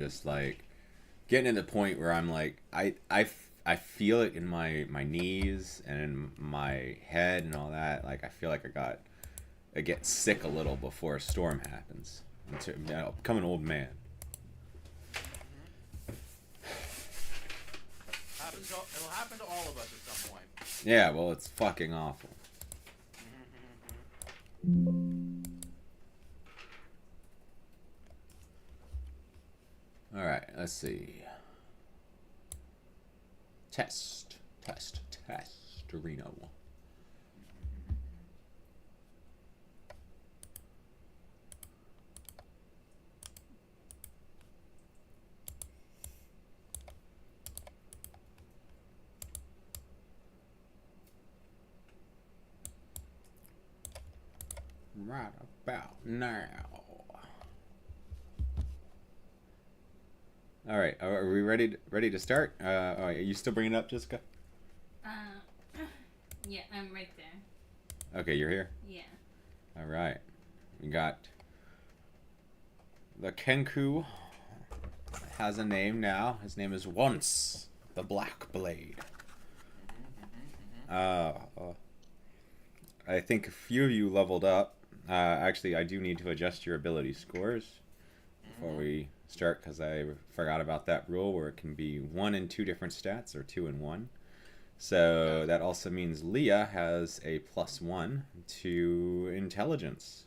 just like getting to the point where I'm like I feel it in my knees and in my head and all that. Like I feel like I get sick a little before a storm happens. I'll become an old man. It'll happen to all of us at some point. Yeah, well, it's fucking awful. All right, let's see. Test, Reno. Right about now. All right, are we ready to start? Are you still bringing it up, Jessica? Yeah, I'm right there. Okay, you're here? Yeah. All right. We got the Kenku has a name now. His name is Once the Black Blade. I think a few of you leveled up. Actually, I do need to adjust your ability scores before we start because I forgot about that rule where it can be 1 and 2 different stats or 2 and 1. So that also means Leah has a +1 to intelligence.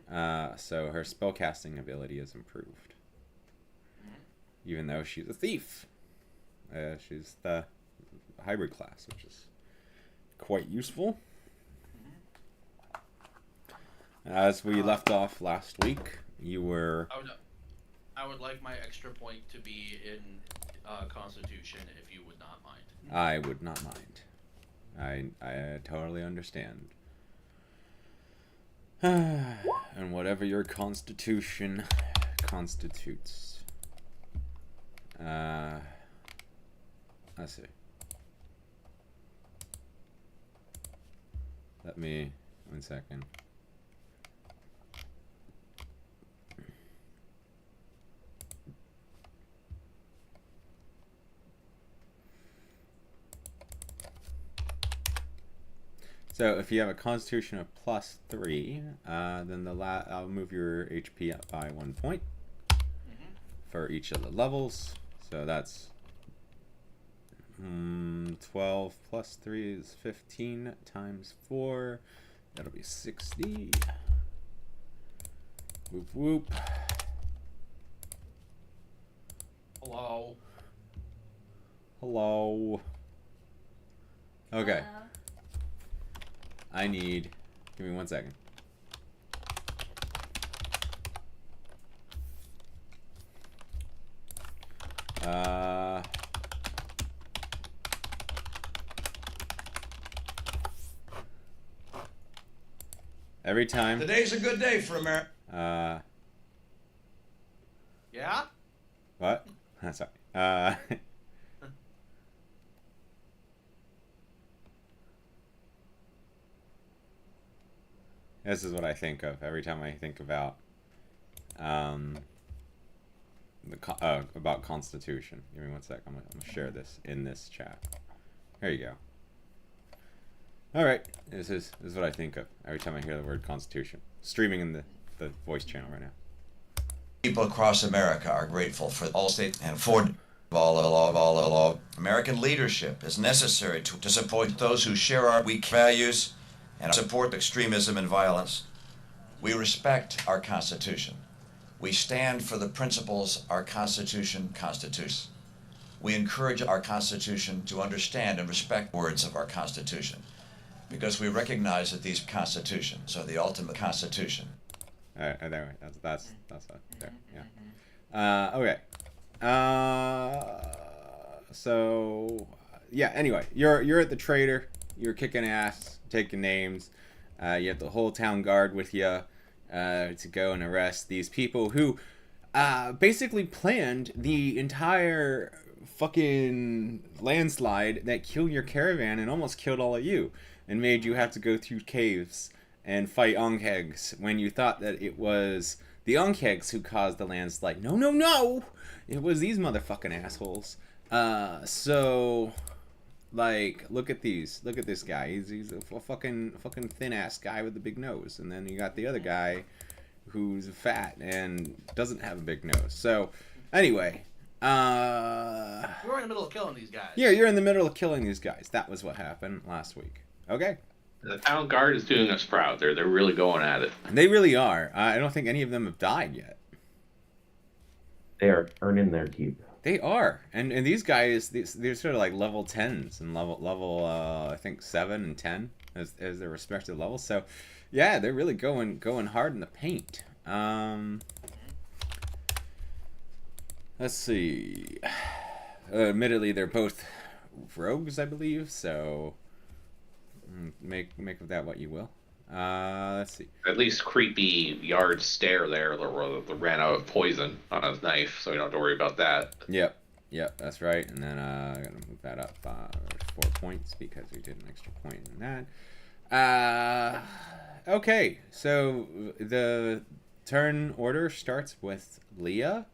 So her spellcasting ability is improved. Even though she's a thief. She's the hybrid class, which is quite useful. As we left off last week, you were... I would like my extra point to be in Constitution, if you would not mind. I would not mind. I totally understand. And whatever your Constitution constitutes. Let's see. Let me... 1 second. So if you have a Constitution of +3, then I'll move your HP up by 1 point for each of the levels. So that's 12 plus 3 is 15 times 4. That'll be 60. Whoop whoop. Hello. Hello. Okay. Hello. Give me 1 second. Every time. Today's a good day for America. Yeah? What? Sorry. This is what I think of every time I think about about Constitution. Give me 1 sec. I'm gonna share this in this chat. Here you go. All right, this is what I think of every time I hear the word Constitution. Streaming in the voice channel right now. People across America are grateful for all state and for all American leadership is necessary to support those who share our weak values and support extremism and violence. We respect our Constitution. We stand for the principles our Constitution constitutes. We encourage our Constitution to understand and respect words of our Constitution, because we recognize that these constitutions are the ultimate Constitution. All right, there. That's there. Yeah. Okay. So yeah. Anyway, you're at the trader. You're kicking ass, taking names. You have the whole town guard with you to go and arrest these people who basically planned the entire fucking landslide that killed your caravan and almost killed all of you and made you have to go through caves and fight Onkhegs when you thought that it was the Onkhegs who caused the landslide. No, no, no! It was these motherfucking assholes. So, like, look at these. Look at this guy. He's a fucking thin ass guy with a big nose, and then you got the other guy who's fat and doesn't have a big nose. So, anyway, We're in the middle of killing these guys. yeah, you're in the middle of killing these guys. That was what happened last week. Okay. The town guard is doing us proud. They're really going at it. They really are. I don't think any of them have died yet. They are earning their keep. They are, and these guys, they're sort of like level 10s and level I think 7 and 10 as their respective levels. So, yeah, they're really going hard in the paint. Let's see. Admittedly, they're both rogues, I believe. So, make of that what you will. Let's see. At least creepy yard stare there that ran out of poison on his knife, so we don't have to worry about that. Yep, that's right. And then I gotta move that up 4 points because we did an extra point in that. Okay, so the turn order starts with Leah.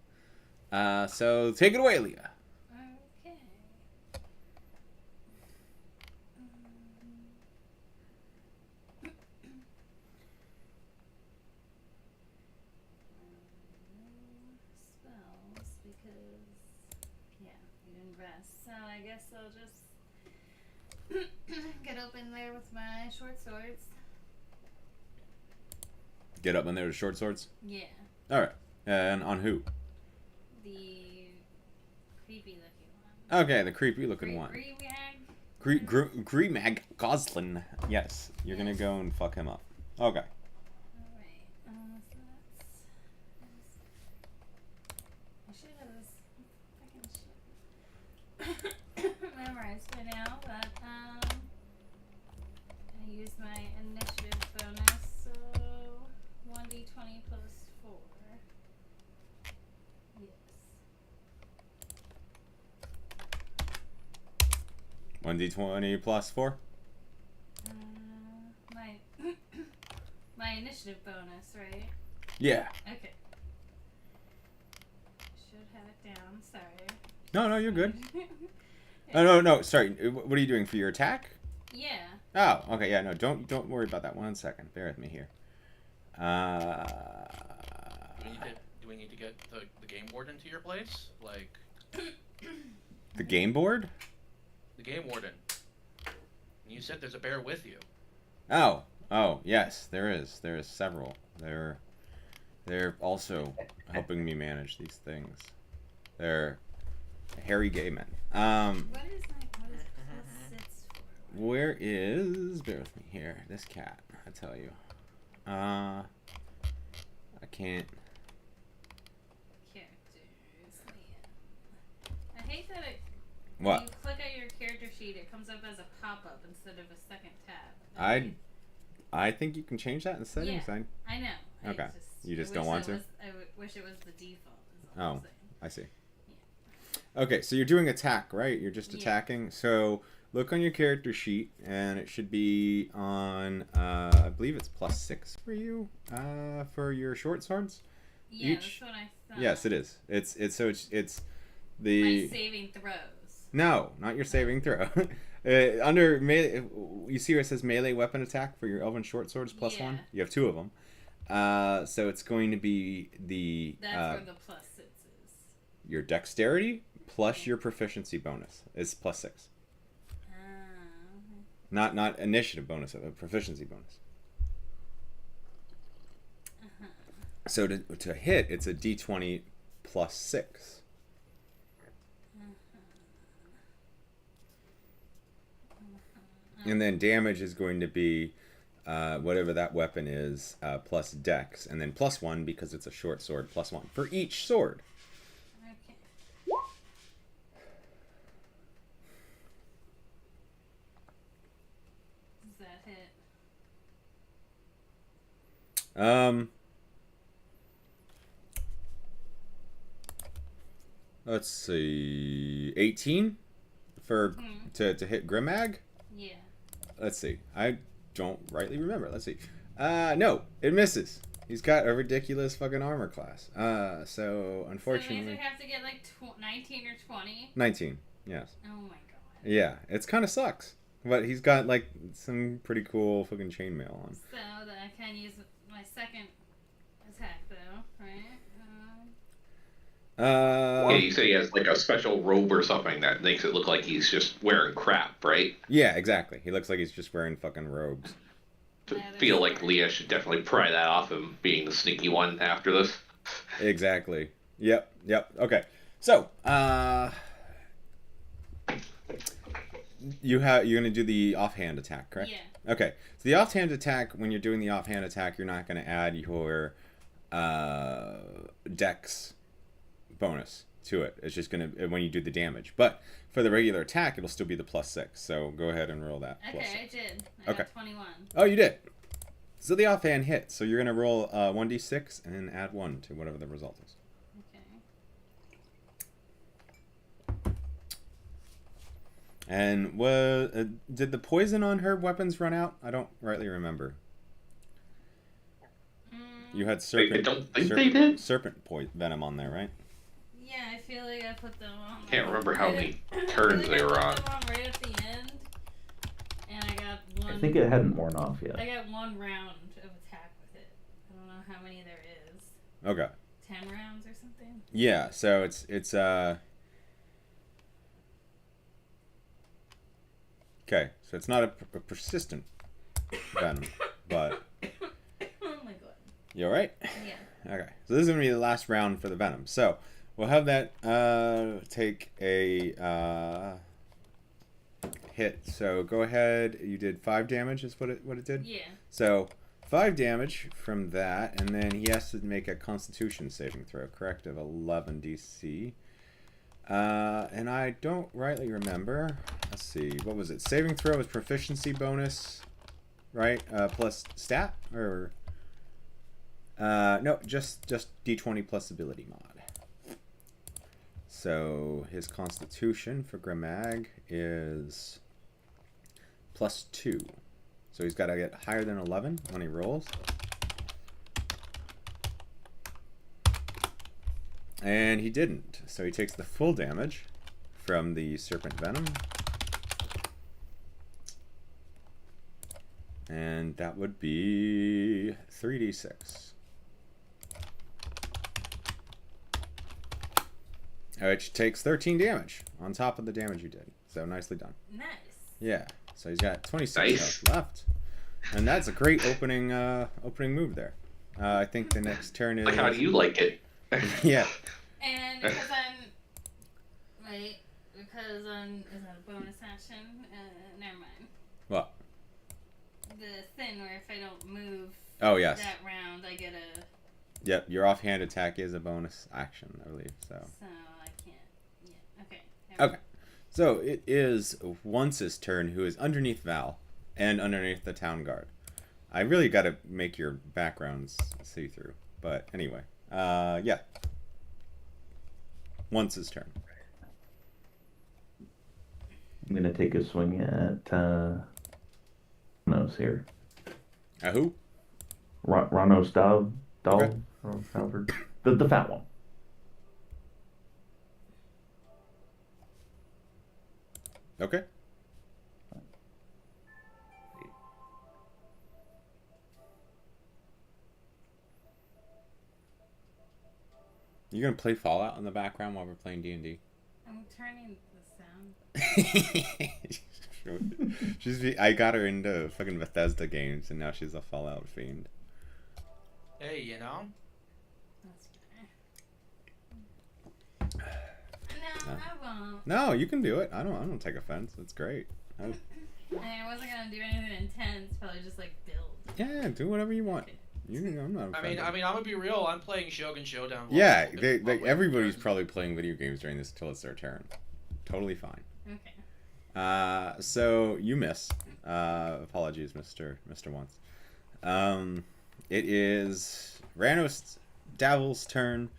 So take it away, Leah. Okay. Spells because we didn't rest. So I guess I'll just get up in there with my short swords. Get up in there with short swords. Yeah. All right, and on who? The creepy looking one. Okay, the creepy looking one. Gremag Goslin. Yes, you're gonna go and fuck him up. Okay. Alright, so I should have memorized by now, but I use my initiative bonus, so 1d20 plus 4. Yes. 1d20 plus 4. My my initiative bonus, right? Yeah. Okay. Should have it down. Sorry. No, you're good. Oh no, sorry. What are you doing for your attack? Yeah. Oh, okay, yeah, no, don't worry about that. 1 second. Bear with me here. Do we need to get the game warden to your place? Like, The game board? the game warden. You said there's a bear with you. Oh, yes, there is. There is several. They're also helping me manage these things. They're hairy gay men. What is plus 6 for? Where is? Bear with me here. This cat. I tell you. I can't. Characters. Yeah. I hate that it. What? When you click on your character sheet, it comes up as a pop-up instead of a second tab. I think you can change that in settings. Yeah. I know. Okay. You just I don't wish want to? I wish it was the default. Is all I'm Oh, saying. I see. Okay, so you're doing attack, right? You're just Yeah. attacking. So look on your character sheet, and it should be on. I believe it's plus 6 for you. For your short swords. Yeah, Each- that's what I thought. Yes, it is. It's My the. saving throws. No, not your saving throw. Under melee, you see where it says melee weapon attack for your elven short swords plus Yeah. 1. You have 2 of them. So it's going to be the That's where the plus 6 is. your dexterity plus your proficiency bonus is plus 6. Not initiative bonus, a proficiency bonus. So to hit, it's a d20 plus 6. And then damage is going to be whatever that weapon is plus dex, and then plus 1 because it's a short sword plus 1 for each sword. Okay. Does that hit? Let's see, 18 for to hit Grimag. Yeah. Let's see. I don't rightly remember. Let's see. No, it misses. he's got a ridiculous fucking armor class. So So it unfortunately, means we have to get like 19 or 20. 19. Yes. Oh my god. Yeah, it's kind of sucks, but he's got like some pretty cool fucking chainmail on. So that I can use my second attack though, right? Yeah, you say he has like a special robe or something that makes it look like he's just wearing crap, right? Yeah, exactly. He looks like he's just wearing fucking robes. To Yeah, feel there's- like Leah should definitely pry that off him being the sneaky one after this. Exactly. Yep. Okay. So, you're gonna do the offhand attack, correct? Yeah. Okay. So the offhand attack, when you're doing the offhand attack, you're not gonna add your dex bonus to it. It's just gonna when you do the damage. But for the regular attack, it'll still be the +6. So go ahead and roll that. Okay, +6. I did. I Okay. got 21. Oh, you did. So the offhand hit. So you're gonna roll 1d6 and then add 1 to whatever the result is. Okay. And did the poison on her weapons run out? I don't rightly remember. You had serpent. don't think they did? Serpent venom on there, right? Yeah, I feel like I put them on. Can't remember how many I feel turns like they I were put on. them on right at the end, and I got one. I think it hadn't worn off yet. I got one round of attack with it. I don't know how many there is. Okay. 10 rounds or something. Yeah. So it's okay. So it's not a persistent venom, but Oh my god. you all right? Yeah. Okay. So this is gonna be the last round for the venom. So we'll have that take a hit. So go ahead. You did 5 damage. Is what it did. Yeah. So 5 damage from that, and then he has to make a Constitution saving throw, correct, of 11 DC. And I don't rightly remember. Let's see. What was it? Saving throw is proficiency bonus, right? Plus stat, or no, just D20 plus ability mod. So his Constitution for Grimag is +2. So he's got to get higher than 11 when he rolls. And he didn't. So he takes the full damage from the serpent venom. And that would be 3d6. Which takes 13 damage on top of the damage you did. So nicely done. Nice. Yeah. So he's got 26 Nice. health left. And that's a great opening move there. I think the next turn is... Like, how do you like it? Yeah. And because is that a bonus action? Never mind. What? The thing where if I don't move Oh, yes. that round, I get a. Yep, your offhand attack is a bonus action, I believe. So I can't. Yeah. Okay. Okay. So it is Once's turn, who is underneath Val and underneath the town guard. I really got to make your backgrounds see through, but anyway, yeah. Once's turn. I'm gonna take a swing at Rano's here. Who? Rano's dog. Okay. The fat one. Okay. You gonna play Fallout in the background while we're playing D&D? I'm turning the sound. I got her into fucking Bethesda games, and now she's a Fallout fiend. Hey, you know? That's fair. No, I won't. No, you can do it. I don't take offense. It's great. I wasn't gonna do anything intense. Probably just like build. Yeah, do whatever you want. I'm not. I mean, I'm gonna be real. I'm playing Shogun Showdown. Yeah, while everybody's probably playing video games during this until it's their turn. Totally fine. Okay. So you miss. Apologies, Mr. Once. It is Ranos Davil's turn.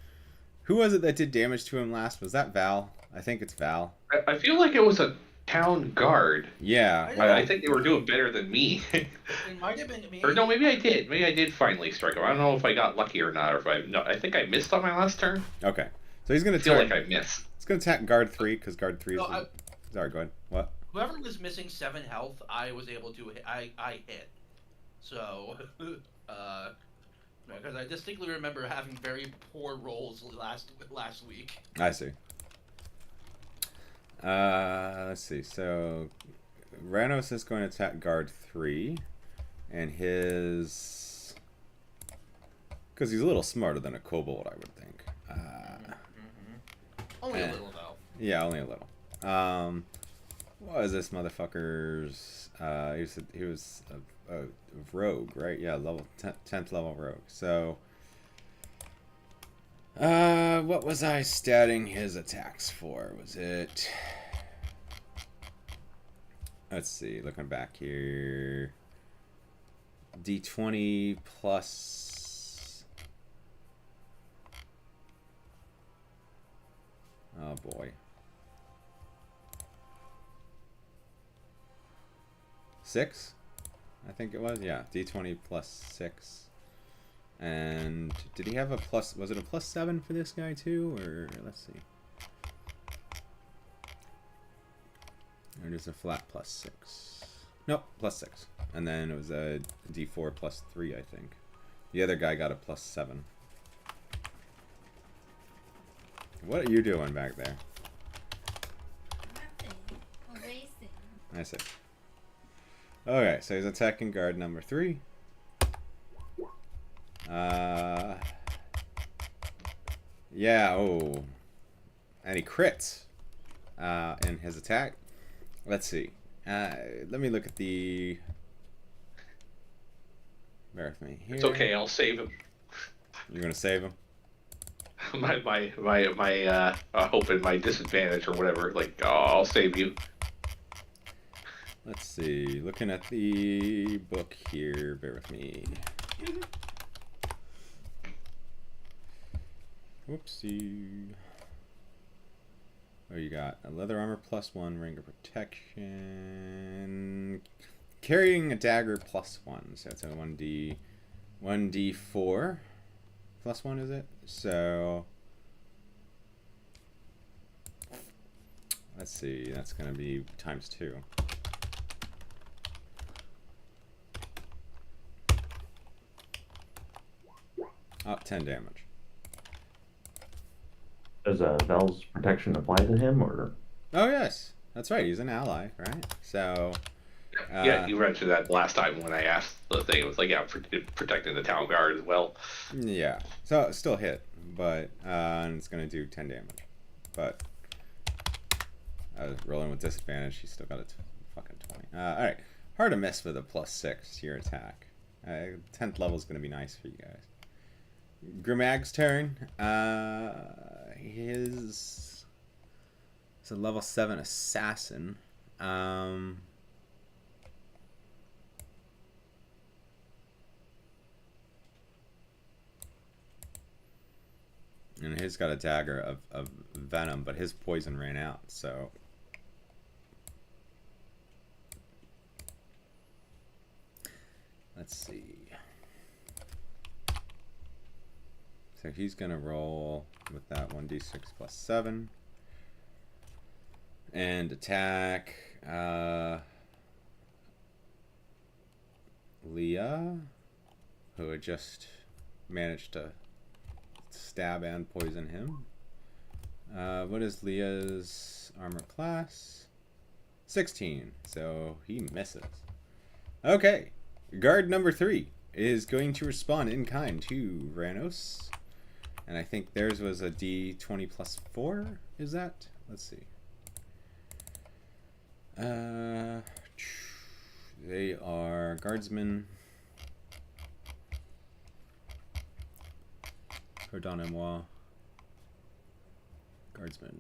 Who was it that did damage to him last? Was that Val? I think it's Val. I feel like it was a Town guard. Yeah. I think they were doing better than me. It might have been me. Or no, maybe I did. Maybe I did finally strike him. I don't know if I got lucky or not, or if I no. I think I missed on my last turn. Okay. So he's gonna I feel attack. like I missed. He's gonna attack guard 3 because guard 3 is. No, Sorry, go ahead. What? Whoever was missing 7 health, I was able to hit. I hit. So, because I distinctly remember having very poor rolls last week. I see. Let's see. So, Ranos is going to attack guard 3, and his, because he's a little smarter than a kobold, I would think. Only a little though. Yeah, only a little. What is this motherfucker's? He was a rogue, right? Yeah, level 10th level rogue. So, what was I statting his attacks for? Was it? Let's see. Looking back here, D20 plus. Oh boy. 6, I think it was. Yeah, D20 plus 6. And did he have a plus? Was it a plus 7 for this guy too, or let's see. Or just a flat plus 6. Nope, plus 6. And then it was a D4 plus 3, I think. The other guy got a plus 7. What are you doing back there? Nothing. I'm racing. I see. Okay, so he's attacking guard number 3. Yeah, oh. And he crits in his attack. Let's see. Let me look at the... Bear with me here. It's okay. I'll save him. You're gonna save him? my hope and my disadvantage or whatever. Like, oh, I'll save you. Let's see. Looking at the book here. Bear with me. Whoopsie. Oh, you got a leather armor plus 1, ring of protection, carrying a dagger plus 1. So it's a 1d4 plus 1, is it? So let's see. That's gonna be times 2. Oh, 10 damage. Does Vel's protection apply to him, or? Oh yes, that's right. He's an ally, right? So. Yeah, you mentioned that last time when I asked the thing. It was like, yeah, protecting the town guard as well. Yeah, so it still hit, but and it's gonna do 10 damage. But I was rolling with disadvantage. He still got a fucking 20. All right, hard to miss with a plus 6 to your attack. 10th level is gonna be nice for you guys. Grimag's turn. It's a level 7 assassin. And he's got a dagger of venom, but his poison ran out, so. Let's see. So he's gonna roll with that 1d6 plus 7 and attack Leah, who had just managed to stab and poison him. What is Leah's armor class? 16, so he misses. Okay, guard number 3 is going to respond in kind to Ranos. And I think theirs was a D20 plus 4, is that? Let's see. They are guardsmen. Pardonnez-moi. Guardsmen.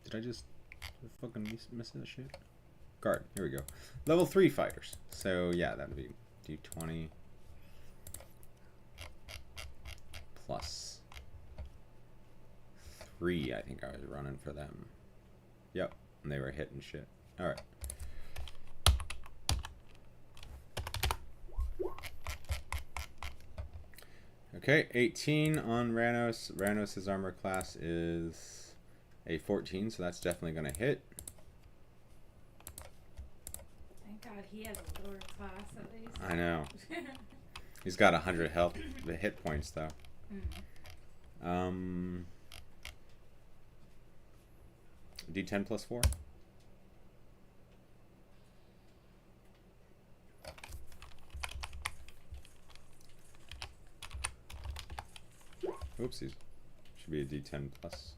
Did I just fucking miss that shit? Guard, here we go. Level 3 fighters. So yeah, that would be D20 plus 3, I think I was running for them. Yep, and they were hitting shit. Alright. Okay, 18 on Ranos. Ranos' armor class is a 14, so that's definitely going to hit. Thank God he has a lower class at least. I know. He's got 100 health, the hit points though. D10 plus 4. Oopsies. Should be a D10 plus.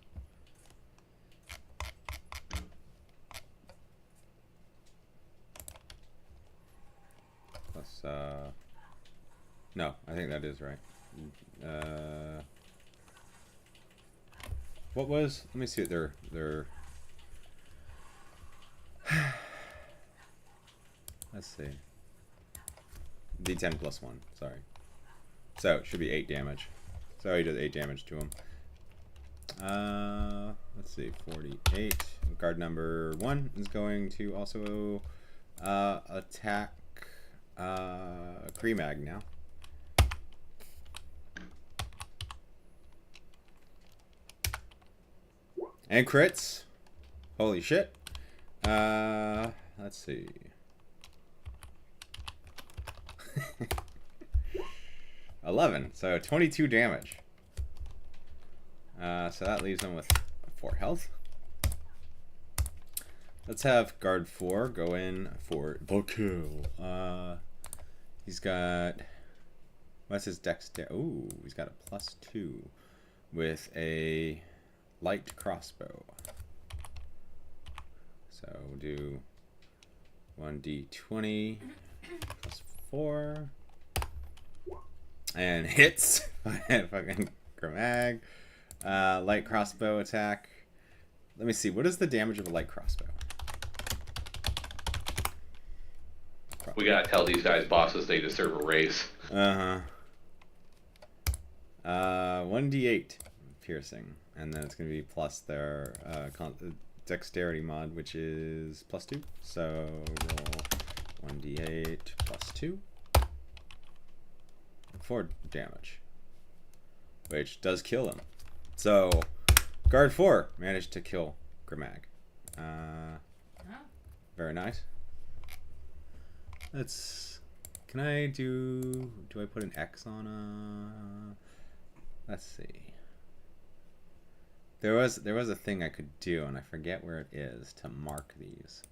Plus, no, I think that is right. What was? Let me see what their. Let's see. D10 plus 1. Sorry. So it should be 8 damage. So he does 8 damage to him. Let's see. 48. Guard number 1 is going to also attack Kremag now. And crits. Holy shit. Let's see. $11, so 22 damage. So that leaves him with 4 health. Let's have guard 4 go in for the kill. He's got, what's his dexterity? Ooh, he's got a +2 with a light crossbow. So we'll do 1d20 plus 4. And hits. Fucking Gramag. Light crossbow attack. Let me see. What is the damage of a light crossbow? We gotta tell these guys bosses they deserve a raise. 1d8 piercing. And then it's going to be plus their dexterity mod, which is +2. So roll 1d8 plus 2. 4 damage. Which does kill him. So, guard 4 managed to kill Gramag. Very nice. Let's... Can I do I put an X on a... Let's see. There was a thing I could do, and I forget where it is to mark these.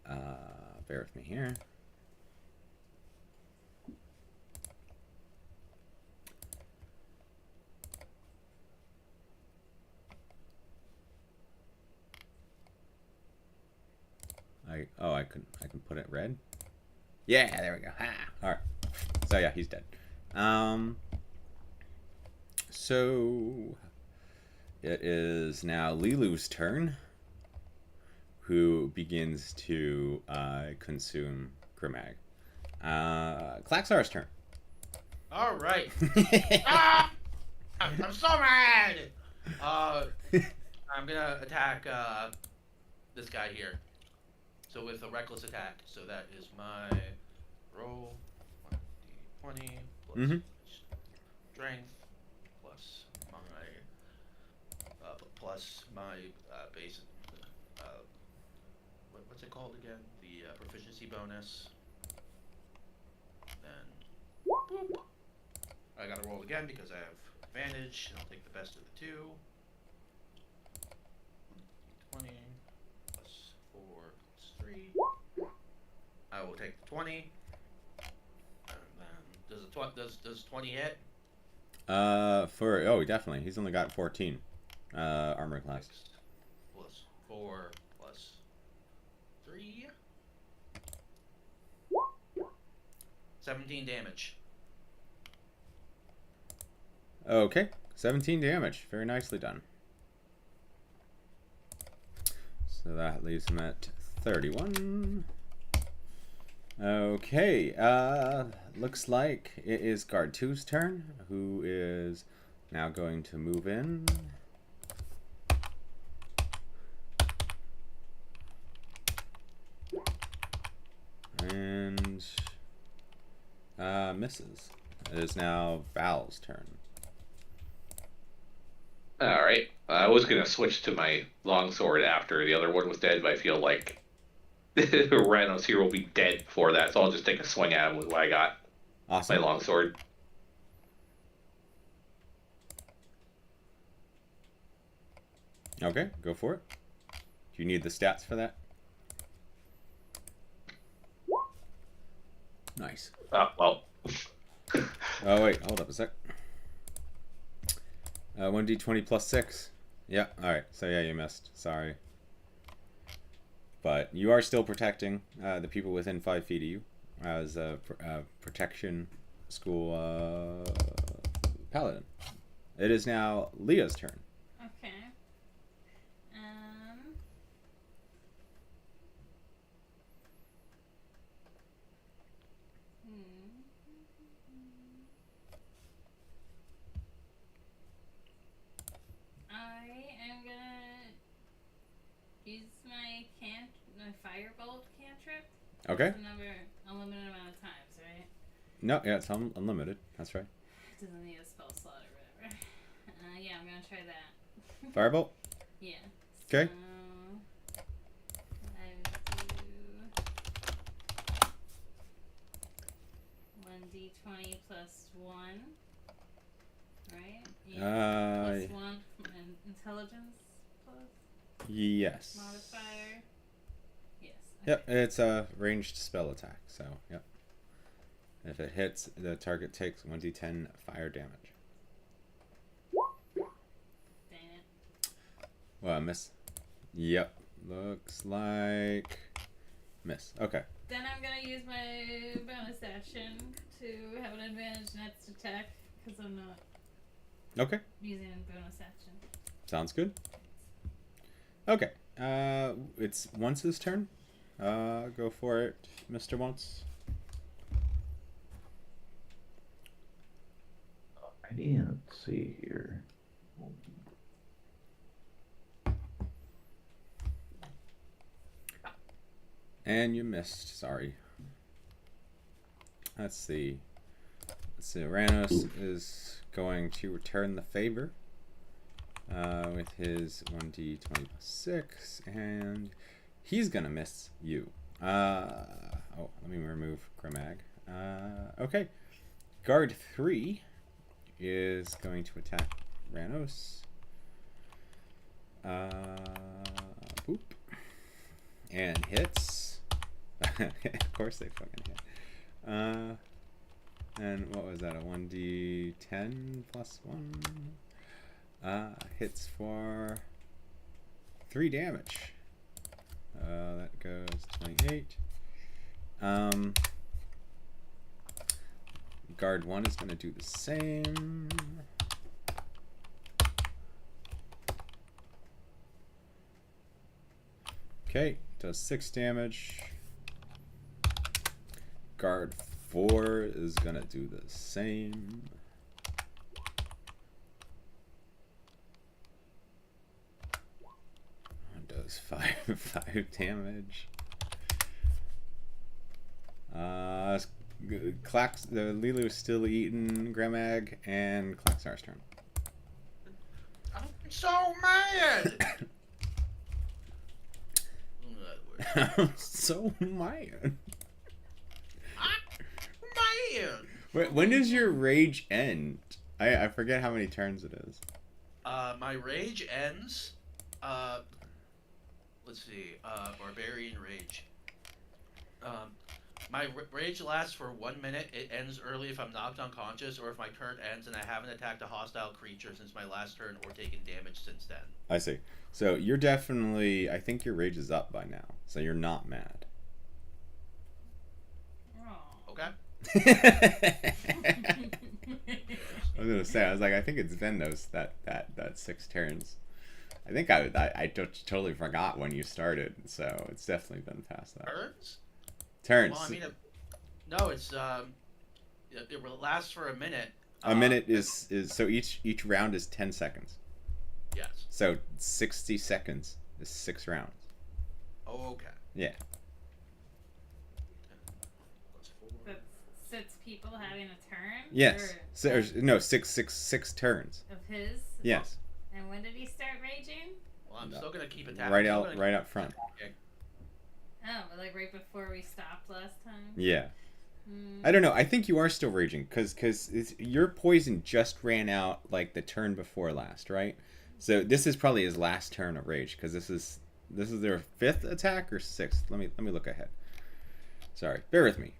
Bear with me here. I can put it red. Yeah, there we go. Ha! All right. So yeah, he's dead. So it is now Lilu's turn, who begins to consume Grimag. Klaxar's turn. All right. Ah! I'm so mad. I'm gonna attack this guy here. So with a reckless attack. So that is my roll 1d20 plus strength plus my base. What's it called again? The proficiency bonus. Then boop. I gotta roll again because I have advantage, and I'll take the best of the two. 20 plus 4 plus 3. I will take the 20. And then does 20 hit? Definitely. He's only got 14 armor class. Plus 4 plus 3. 17 damage. Okay, 17 damage. Very nicely done. So that leaves him at 31. Okay, looks like it is guard 2's turn, who is now going to move in And misses. It is now Val's turn. Alright. I was gonna switch to my longsword after the other one was dead, but I feel like Rhinos here will be dead before that, so I'll just take a swing at him with what I got. Awesome. My longsword. Okay, go for it. Do you need the stats for that? Nice. Well. Oh, wait, hold up a sec. 1d20 plus 6. Yeah, alright. So, yeah, you missed. Sorry. But you are still protecting the people within 5 feet of you as a protection school paladin. It is now Leah's turn. Okay. I am gonna use my firebolt cantrip. Okay. It's another unlimited amount of times, right? No, yeah, it's unlimited. That's right. It doesn't need a spell slot or whatever. Yeah, I'm gonna try that. Firebolt? Yeah. Okay. So I do 1d20 plus 1. Right? Yeah. Plus 1 and intelligence plus Yes. modifier. Yes. Yep, it's a ranged spell attack, so, yep. If it hits, the target takes 1d10 fire damage. Dang it. Well, miss. Yep, looks like miss. Okay. Then I'm gonna use my bonus action to have an advantage next attack because I'm not Okay. using a bonus action. Sounds good. Okay. It's Once's turn. Go for it, Mr. Once. Alrighty, let's see here. And you missed. Sorry. Let's see. Ranos is going to return the favor with his 1d20 plus 6, and he's gonna miss you. Oh, let me remove Grimag. Okay. Guard 3 is going to attack Ranos. Boop. And hits. Of course they fucking hit. And what was that? A 1d10 plus 1? Hits for 3 damage. That goes 28. Guard 1 is going to do the same. Okay, does 6 damage. Guard 4 is going to do the same. Does 5 damage. The Lilu's still eating Grimag, and Klaxar's turn. I'm so mad! I'm so mad. Man! Wait, when does your rage end? I forget how many turns it is. My rage ends, let's see, Barbarian Rage. My rage lasts for 1 minute. It ends early if I'm knocked unconscious, or if my turn ends and I haven't attacked a hostile creature since my last turn or taken damage since then. I see. So you're definitely, I think your rage is up by now, so you're not mad. Oh. Okay? I was gonna say, I was like, I think it's been that 6 turns. I think I totally forgot when you started, so it's definitely been past that. Turns. Well, I mean, no, it's it lasts for a minute. A minute is so each round is 10 seconds. Yes. So 60 seconds is 6 rounds. Oh, okay. Yeah. 6 people having a turn? Yes. No, six turns. Of his? Yes. And when did he start raging? Well, I'm still gonna keep attacking. Right up front. Oh, but like right before we stopped last time? Yeah. I don't know. I think you are still raging because your poison just ran out like the turn before last, right? So this is probably his last turn of rage because this is their 5th attack or 6th. Let me look ahead. Sorry, bear with me.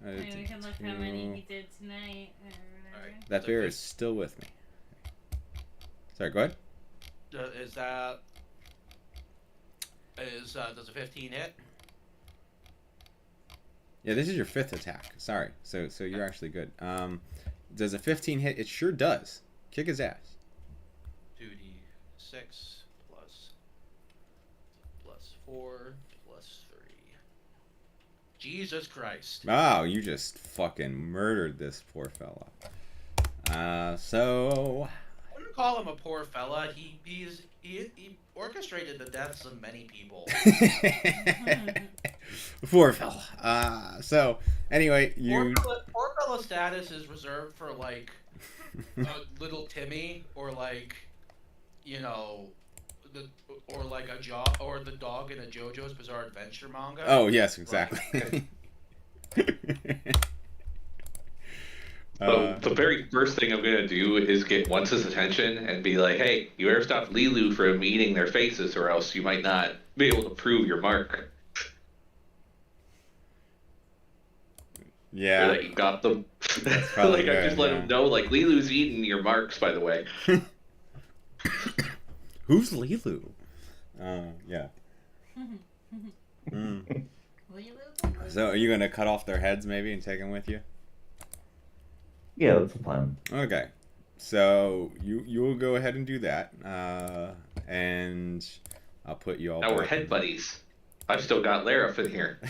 Maybe we can look how many he did tonight or whatever. Alright. That bear is still with me. Sorry, go ahead. Does a 15 hit? Yeah, this is your 5th attack. Sorry. So you're actually good. Does a 15 hit? It sure does. Kick his ass. 2d6 plus 4 plus 3. Jesus Christ. Wow, you just fucking murdered this poor fella. So I wouldn't call him a poor fella. He orchestrated the deaths of many people. poor fella. So anyway, you. Poor fella status is reserved for like little Timmy or like, you know, the dog in a JoJo's Bizarre Adventure manga. Oh yes, exactly. So the very first thing I'm gonna do is get Once's attention and be like, "Hey, you better stop Lilu from eating their faces, or else you might not be able to prove your mark." Yeah. Or that you got them. probably like I good, just let him know, like Lilu's eating your marks, by the way. Who's Lilu? Yeah. So are you gonna cut off their heads maybe and take them with you? Yeah, that's the plan. Okay, so you will go ahead and do that, and I'll put you all. Now we're head buddies. I've still got Larif in here.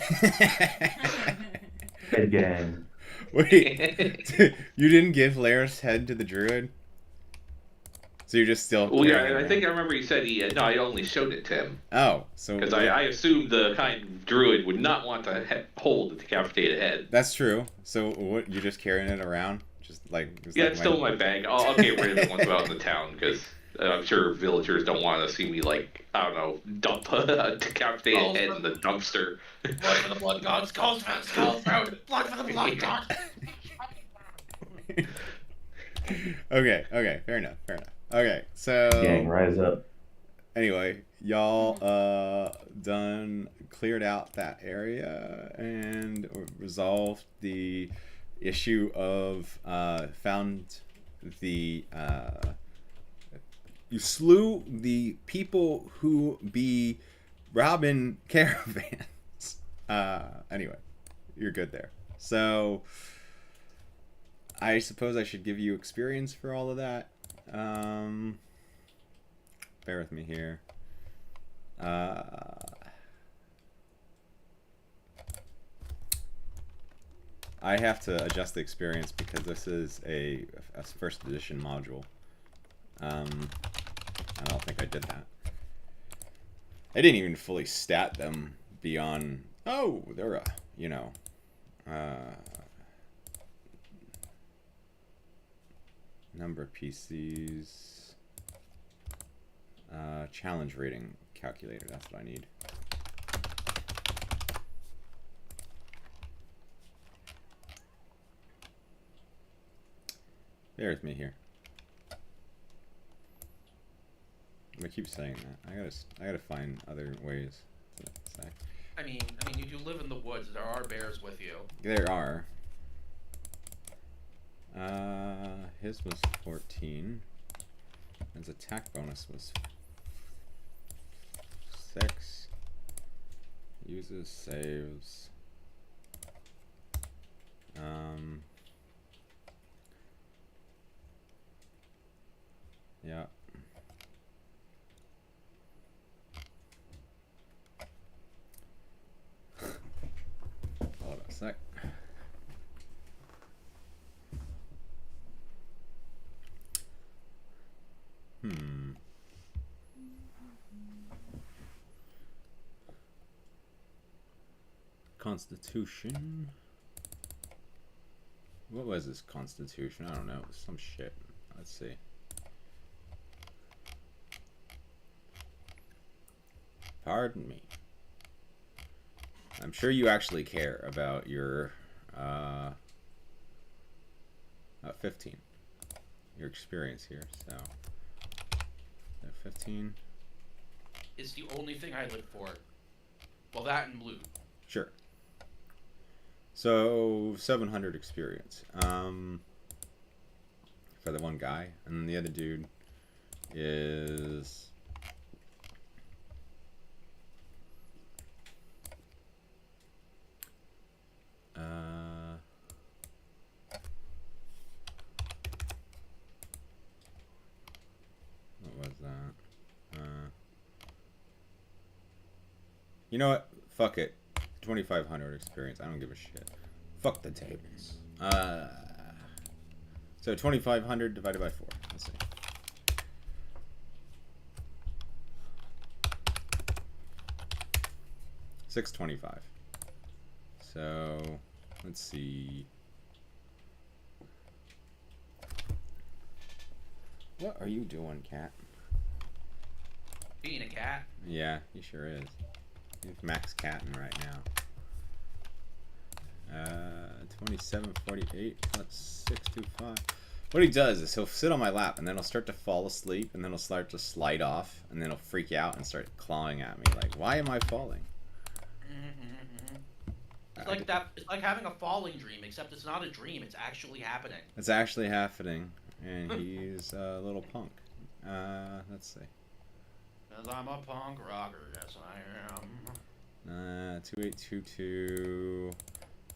Head gang. Wait, you didn't give Larif's head to the druid? So you're just still. Well, yeah, carrying it I around? think I remember you said he. No, I only showed it to him. Oh, so. Because I assumed the kind druid would not want to hold a decapitated head. That's true. So what? You're just carrying it around, just like. Yeah, it's still in my bag. I'll get rid of it once I'm out in the town because I'm sure villagers don't want to see me like I don't know dump a decapitated head in the dumpster. Blood for the blood gods, calls for the skull throat, blood for the blood gods. Okay, fair enough. Okay, so Gang, rise up. anyway, y'all cleared out that area and resolved the issue of found the you slew the people who be robbing caravans. Anyway, you're good there. So I suppose I should give you experience for all of that. Bear with me here. I have to adjust the experience because this is a first edition module. I don't think I did that. I didn't even fully stat them beyond. Oh, they're number of PCs. Challenge rating calculator. That's what I need. Bear with me here. I keep saying that. I gotta find other ways to say. I mean, you live in the woods. There are bears with you. There are. His was 14. His attack bonus was 6. Uses saves. Yeah. Hold on a sec. Constitution. What was this Constitution? I don't know. Some shit. Let's see. Pardon me. I'm sure you actually care about your 15. Your experience here. So 15. It's the only thing I live for. Well, that and blue. Sure. So 700 experience. For the one guy, and then the other dude is what was that? You know what? Fuck it. 2,500 experience. I don't give a shit. Fuck the tables. So 2,500 divided by 4. Let's see. $625. So let's see. What are you doing, cat? Being a cat. Yeah, he sure is. He's max catting right now. 2748 plus 625. What he does is he'll sit on my lap and then he'll start to fall asleep and then he'll start to slide off and then he'll freak out and start clawing at me like, why am I falling? It's like that. It's like having a falling dream, except it's not a dream. It's actually happening. It's actually happening, and he's a little punk. Let's see. 'Cause I'm a punk rocker. Yes, I am. 2822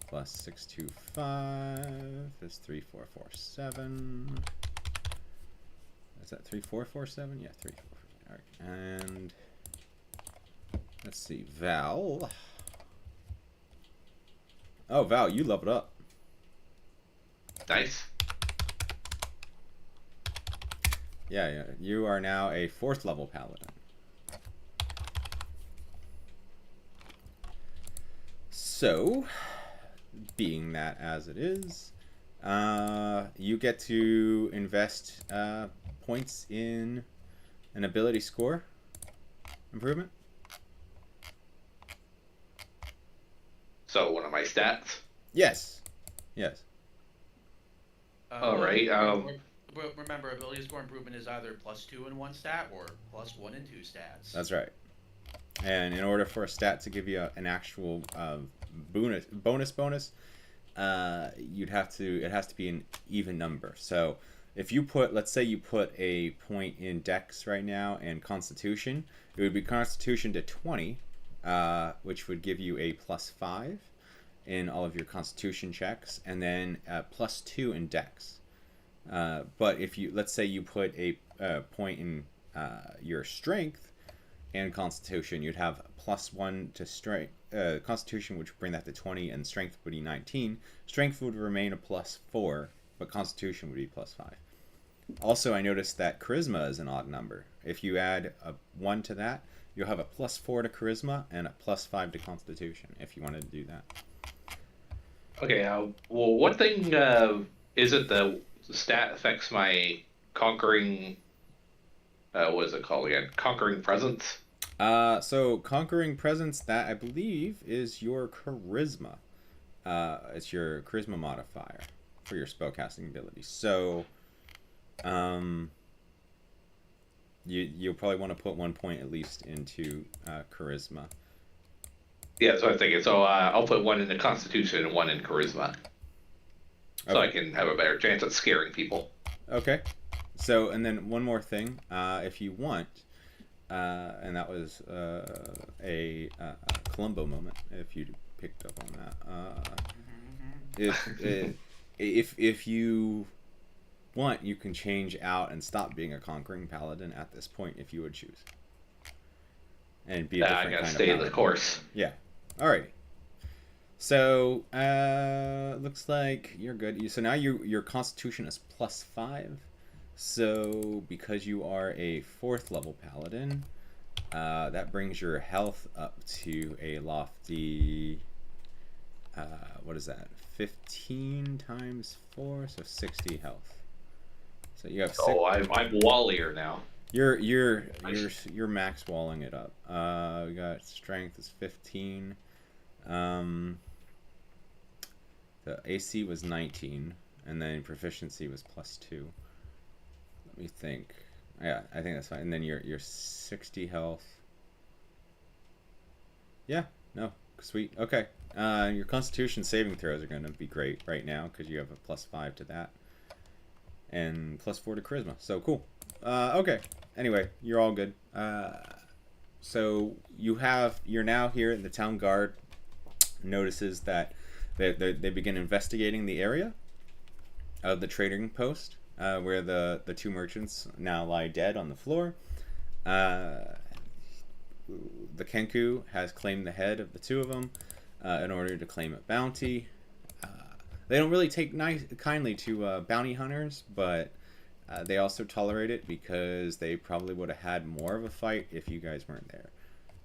plus 625 is 3447. Is that 3447? Yeah, 3447. All right, and let's see, Val. Oh, Val, you leveled up. Nice. Yeah, you are now a 4th level paladin. So, being that as it is, you get to invest points in an ability score improvement. So one of my stats. Yes. Yes. All right. Remember, ability score improvement is either +2 in one stat or +1 in 2 stats. That's right. And in order for a stat to give you an actual bonus, it has to be an even number. So if you put, let's say you put a point in Dex right now and Constitution, it would be Constitution to 20, which would give you a +5 in all of your Constitution checks, and then +2 in Dex. But if you, let's say you put a point in your Strength and Constitution, you'd have +1 to Strength. Constitution would bring that to 20, and Strength would be 19. Strength would remain a +4, but Constitution would be +5. Also, I noticed that Charisma is an odd number. If you add a 1 to that, you'll have a +4 to Charisma and a +5 to Constitution, if you wanted to do that. Okay. Well, what thing is it the stat affects my conquering? What is it called again? Conquering presence. So Conquering Presence, that I believe is your Charisma. It's your Charisma modifier for your spellcasting ability. So, you'll probably want to put 1 point at least into Charisma. Yeah, that's what I'm thinking. So I'll put 1 into Constitution and 1 in Charisma, so Okay. I can have a better chance at scaring people. Okay. So, and then one more thing, if you want, and that was a Columbo moment, if you picked up on that. If you want, you can change out and stop being a conquering paladin at this point if you would choose, and be a different I gotta kind stay of the paladin. course. Yeah. Alrighty. So looks like you're good. So now your Constitution is +5. So because you are a 4th level paladin, that brings your health up to a lofty, what is that, 15 times 4, so 60 health. So you have six. Oh, I'm wallier now. You're max walling it up. We got strength is 15. The AC was 19, and then proficiency was +2. Let me think. Yeah, I think that's fine. And then your 60 health. Yeah, no, sweet. Okay. Your Constitution saving throws are going to be great right now because you have a +5 to that, and +4 to Charisma. So cool. Okay. Anyway, you're all good. So you're now here. The town guard notices that they begin investigating the area of the trading post where the two merchants now lie dead on the floor. The Kenku has claimed the head of the two of them in order to claim a bounty. They don't really take kindly to bounty hunters, but they also tolerate it because they probably would have had more of a fight if you guys weren't there.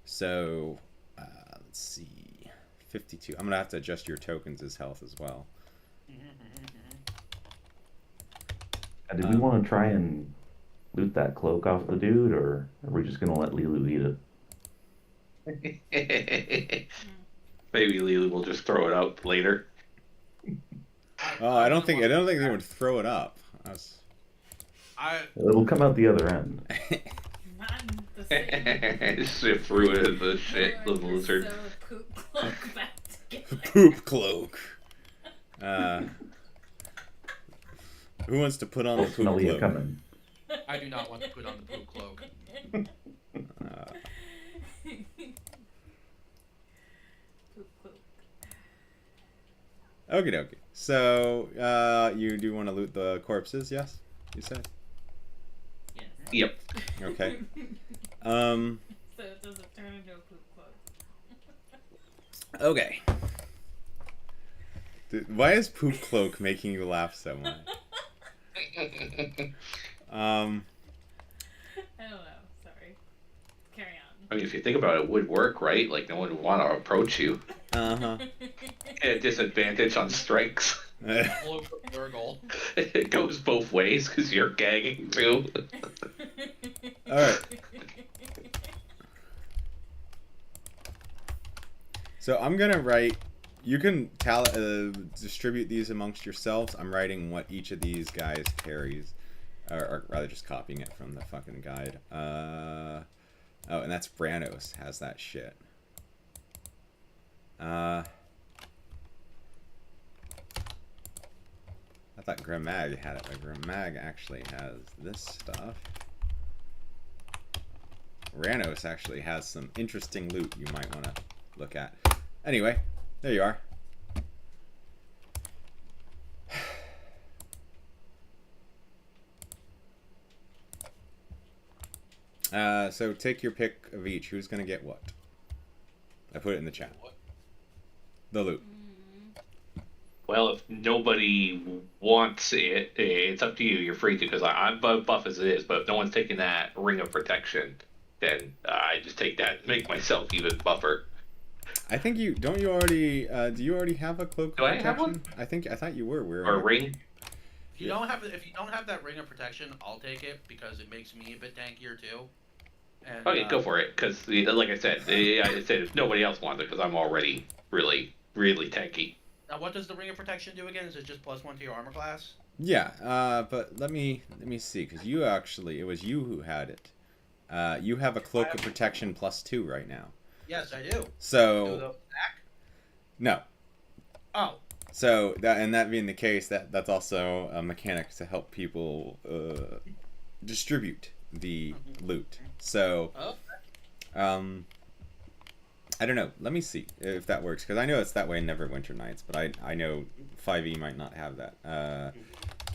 So, let's see. 52. I'm going to have to adjust your tokens as health as well. Did we want to try and loot that cloak off the dude, or are we just going to let Lilu eat it? Maybe Lily will just throw it out later. Oh, I don't think they would throw it up. It'll come out the other end. Not the same. Sift through it, the shit, the lizard. So poop cloak back together. Poop cloak. Who wants to put on the poop Smell you cloak? coming. I do not want to put on the poop cloak. Poop cloak. Okie dokie. So, you do want to loot the corpses, yes? You said? Yes. Yep. Okay. So it doesn't turn into a poop cloak. Okay. Why is poop cloak making you laugh so much? I don't know. Sorry. Carry on. I mean, if you think about it, it would work, right? Like, no one would want to approach you. Uh-huh. At a disadvantage on strikes. Cloak of Nurgle. It goes both ways because you're gagging too. Alright. So I'm gonna write. You can distribute these amongst yourselves. I'm writing what each of these guys carries, or rather, just copying it from the fucking guide. Oh, and that's Branos has that shit. I thought Grimag had it, but Grimag actually has this stuff. Ranos actually has some interesting loot you might want to look at. Anyway, there you are. So take your pick of each. Who's gonna get what? I put it in the chat. The loot. Well, if nobody wants it, it's up to you. You're free to, because I'm buff as it is. But if no one's taking that ring of protection, then I just take that and make myself even buffer. I think you don't. You already. Do you already have a cloak? Do of I have protection? one? I thought you were wearing Or a it. ring. If you don't have that ring of protection, I'll take it because it makes me a bit tankier too. And, Okay, go for it. Because, like I said, if nobody else wants it, because I'm already really, really tanky. Now, what does the ring of protection do again? Is it just +1 to your armor class? Yeah. But let me see, because you actually, it was you who had it. You have a cloak of protection +2 right now. Yes, I do. So Do the stack? no. Oh. So that being the case, that's also a mechanic to help people distribute the loot. So, I don't know. Let me see if that works, because I know it's that way in Neverwinter Nights, but I know 5e might not have that.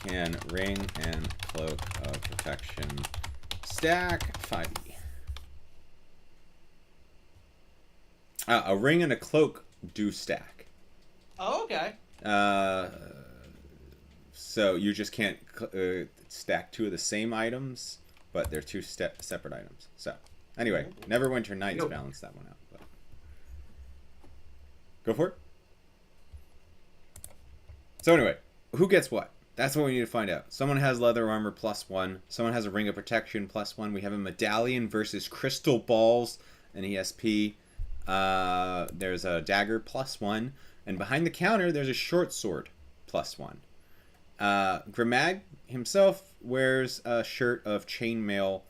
Can ring and cloak of protection stack 5e. A ring and a cloak do stack. Oh, okay. So you just can't stack two of the same items, but they're two separate items. So anyway, Neverwinter Nights balance that one out. But. Go for it. So anyway, who gets what? That's what we need to find out. Someone has leather armor +1. Someone has a ring of protection +1. We have a medallion versus crystal balls, an ESP. There's a dagger +1. And behind the counter, there's a short sword +1. Grimag himself wears a shirt of chainmail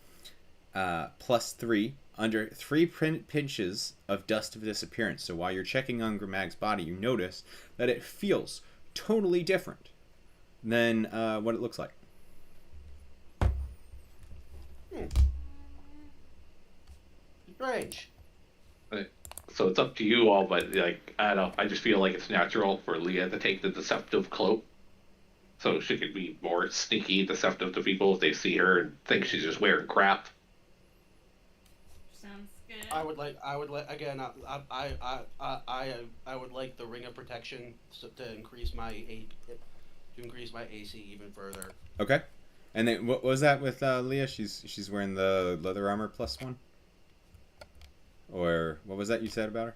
+3 under 3 pinches of dust of disappearance. So while you're checking on Grimag's body, you notice that it feels totally different than what it looks like. Strange. So it's up to you all, but like I don't know, I just feel like it's natural for Leah to take the deceptive cloak, so she could be more sneaky, deceptive to people if they see her and think she's just wearing crap. Sounds good. I would like again. I would like the ring of protection to increase my AC even further. Okay. And then what was that with Leah? She's wearing the leather armor +1. Or what was that you said about her?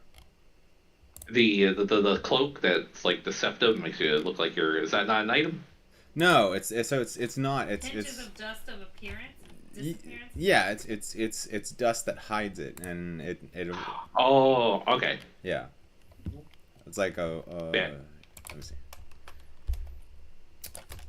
The cloak that's like deceptive makes you look like you're. Is that not an item? No, it's not. Pinches of dust of appearance. Disappearance. Yeah, it's dust that hides it, and it. Oh, okay. Yeah. It's like a. Yeah. Let me see.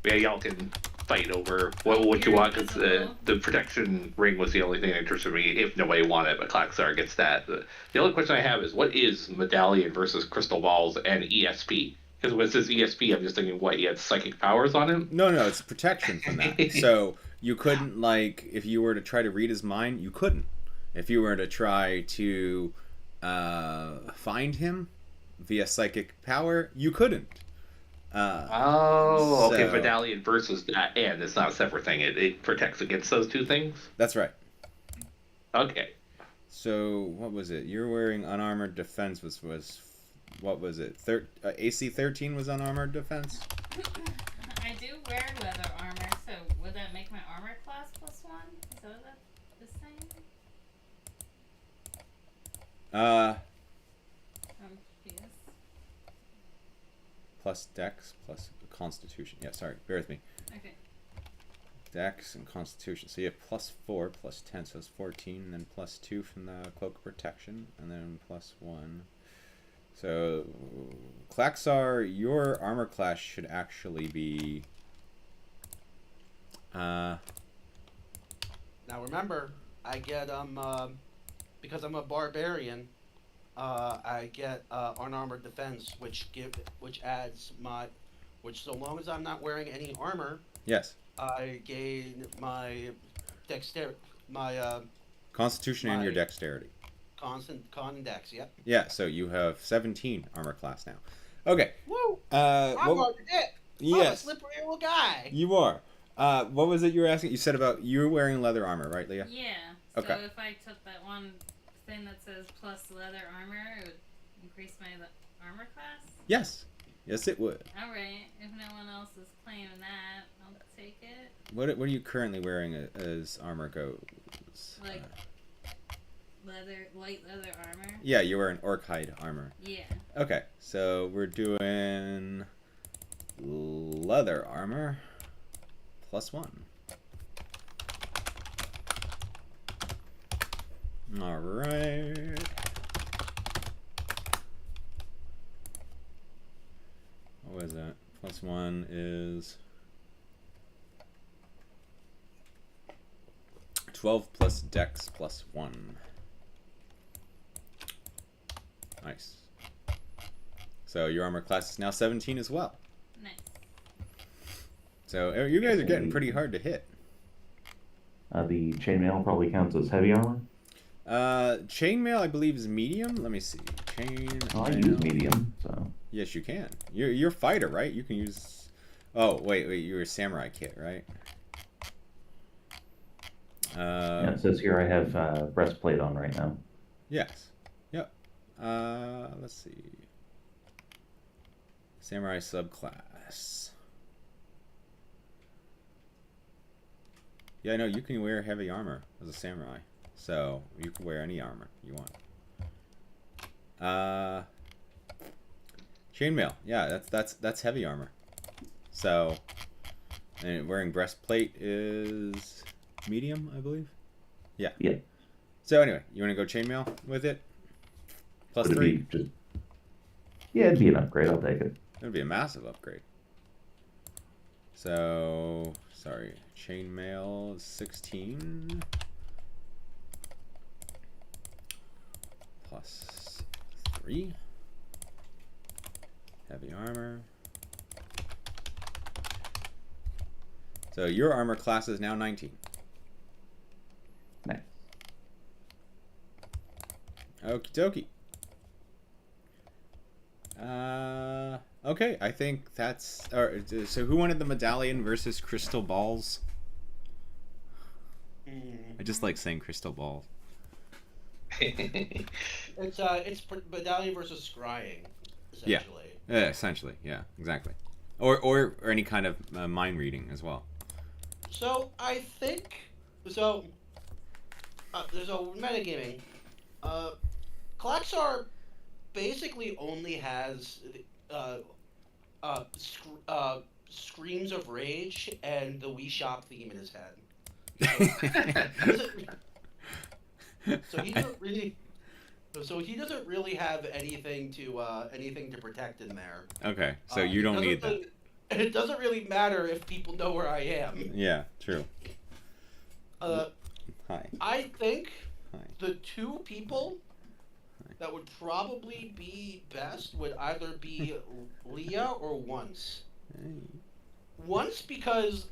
Yeah, y'all can fight over what you want, because the protection ring was the only thing that interested me if nobody wanted it, but Klaxar gets that. The only question I have is, what is medallion versus crystal balls and ESP? Because when it says ESP, I'm just thinking, what, he had psychic powers on him? No, it's protection from that. So you couldn't, like, if you were to try to read his mind, you couldn't. If you were to try to find him via psychic power, you couldn't. Okay, medallion versus that, and it's not a separate thing. It protects against those two things? That's right. Okay. So, what was it? You're wearing unarmored defense was what was it? AC 13 was unarmored defense? I do wear leather armor, so would that make my armor class +1? Is that what that is saying? I'm confused. Plus Dex plus Constitution. Yeah, sorry, bear with me. Okay. Dex and Constitution. So you have +4 plus 10, so it's 14, and then +2 from the Cloak of Protection, and then +1. So, Klaxar, your armor class should actually be. Now remember, I get because I'm a barbarian. I get unarmored defense, which adds so long as I'm not wearing any armor. Yes. I gain my dexterity, Constitution and your dexterity. Con and dex. Yep. Yeah, so you have 17 armor class now. Okay. Woo! I'm on the dick. Yes. I'm a slippery little guy. You are. What was it you were asking? You said about you wearing leather armor, right, Leah? Yeah. Okay. So if I took that one thing that says plus leather armor, it would increase my armor class? Yes. Yes, it would. Alright. If no one else is claiming that, I'll take it. What are you currently wearing as armor goes? Like light leather armor? Yeah, you wear an orc hide armor. Yeah. Okay, so we're doing leather armor +1. All right. What was that? +1 is 12 plus Dex +1. Nice. So your armor class is now 17 as well. Nice. So you guys are getting pretty hard to hit. The chainmail probably counts as heavy armor. Chainmail, I believe, is medium. Let me see. I use medium, so. Yes, you can. You're a fighter, right? You can use. Oh wait, you're a samurai kit, right? Yeah, it says here I have breastplate on right now. Yes. Yep. Let's see. Samurai subclass. Yeah, no, you can wear heavy armor as a samurai. So you can wear any armor you want. Chainmail. Yeah, that's heavy armor. So, and wearing breastplate is medium, I believe. Yeah. Yeah. So anyway, you want to go chainmail with it? Plus Would it 3? be just? Yeah, it'd be an upgrade. I'll take it. It would be a massive upgrade. So, sorry, chainmail is 16. Plus 3. Heavy armor. So your armor class is now 19. Nice. Okie dokie. Okay, I think that's... so who wanted the medallion versus crystal balls? I just like saying crystal balls. It's medallion versus scrying, essentially. Yeah, essentially, yeah, exactly. Or any kind of mind reading as well. So I think so. There's a metagaming. Klaxar basically only has screams of rage and the Wii Shop theme in his head. So he doesn't really. So he doesn't really have anything to protect in there. Okay, so you don't need that. It doesn't really matter if people know where I am. Yeah, true. Hi. I think Hi. the two people that would probably be best would either be Leah or Once. Hey. Once because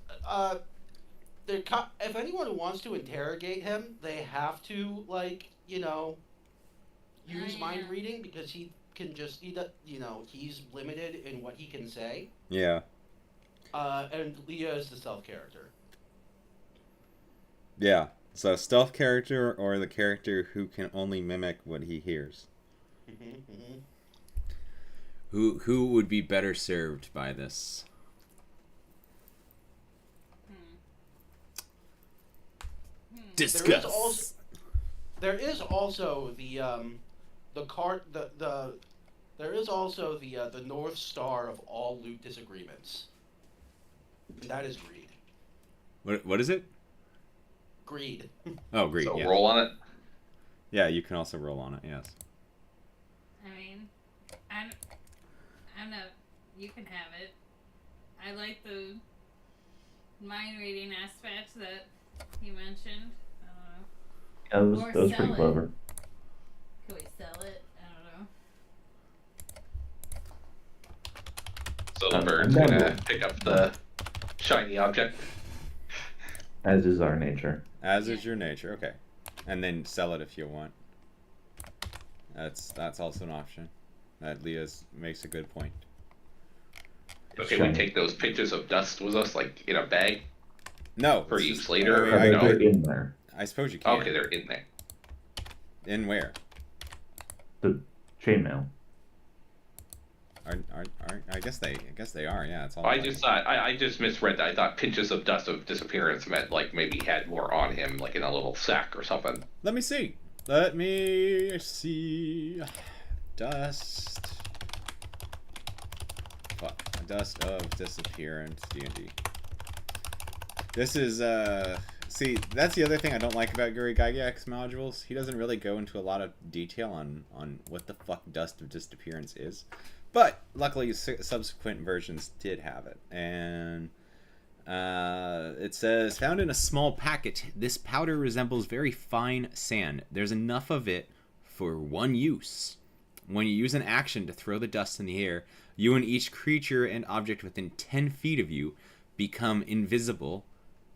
if anyone wants to interrogate him, they have to use mind reading because he can just he's limited in what he can say. Yeah. And Leah is the stealth character. Yeah. So stealth character or the character who can only mimic what he hears. Who would be better served by this? Discuss. There is also the North Star of all loot disagreements. And that is greed. What is it? Greed. Oh, greed. So yeah. roll on it. Yeah, you can also roll on it. Yes. I mean, I'm not. You can have it. I like the mind reading aspect that you mentioned. Yeah, that Or was sell pretty it. clever. Can we sell it? I don't know. So the I'm bird's down gonna to- pick up the shiny object. As is our nature. As is your nature. Okay. And then sell it if you want. That's also an option. That Leah's makes a good point. Okay, Shiny. we take those pictures of dust with us, like in a bag. No. For it's use just- later, I, or mean, no? They're in there. I suppose you can. Okay, they're in there. In where? The chainmail. I guess they are. Yeah, it's all. I just thought I just misread that. I thought pinches of dust of disappearance meant like maybe he had more on him, like in a little sack or something. Let me see. Let me see. Dust. Fuck. Dust of disappearance. D&D. This is See, that's the other thing I don't like about Guri Gygax modules. He doesn't really go into a lot of detail on what the fuck Dust of Disappearance is. But luckily, subsequent versions did have it. And it says, found in a small packet, this powder resembles very fine sand. There's enough of it for one use. When you use an action to throw the dust in the air, you and each creature and object within 10 feet of you become invisible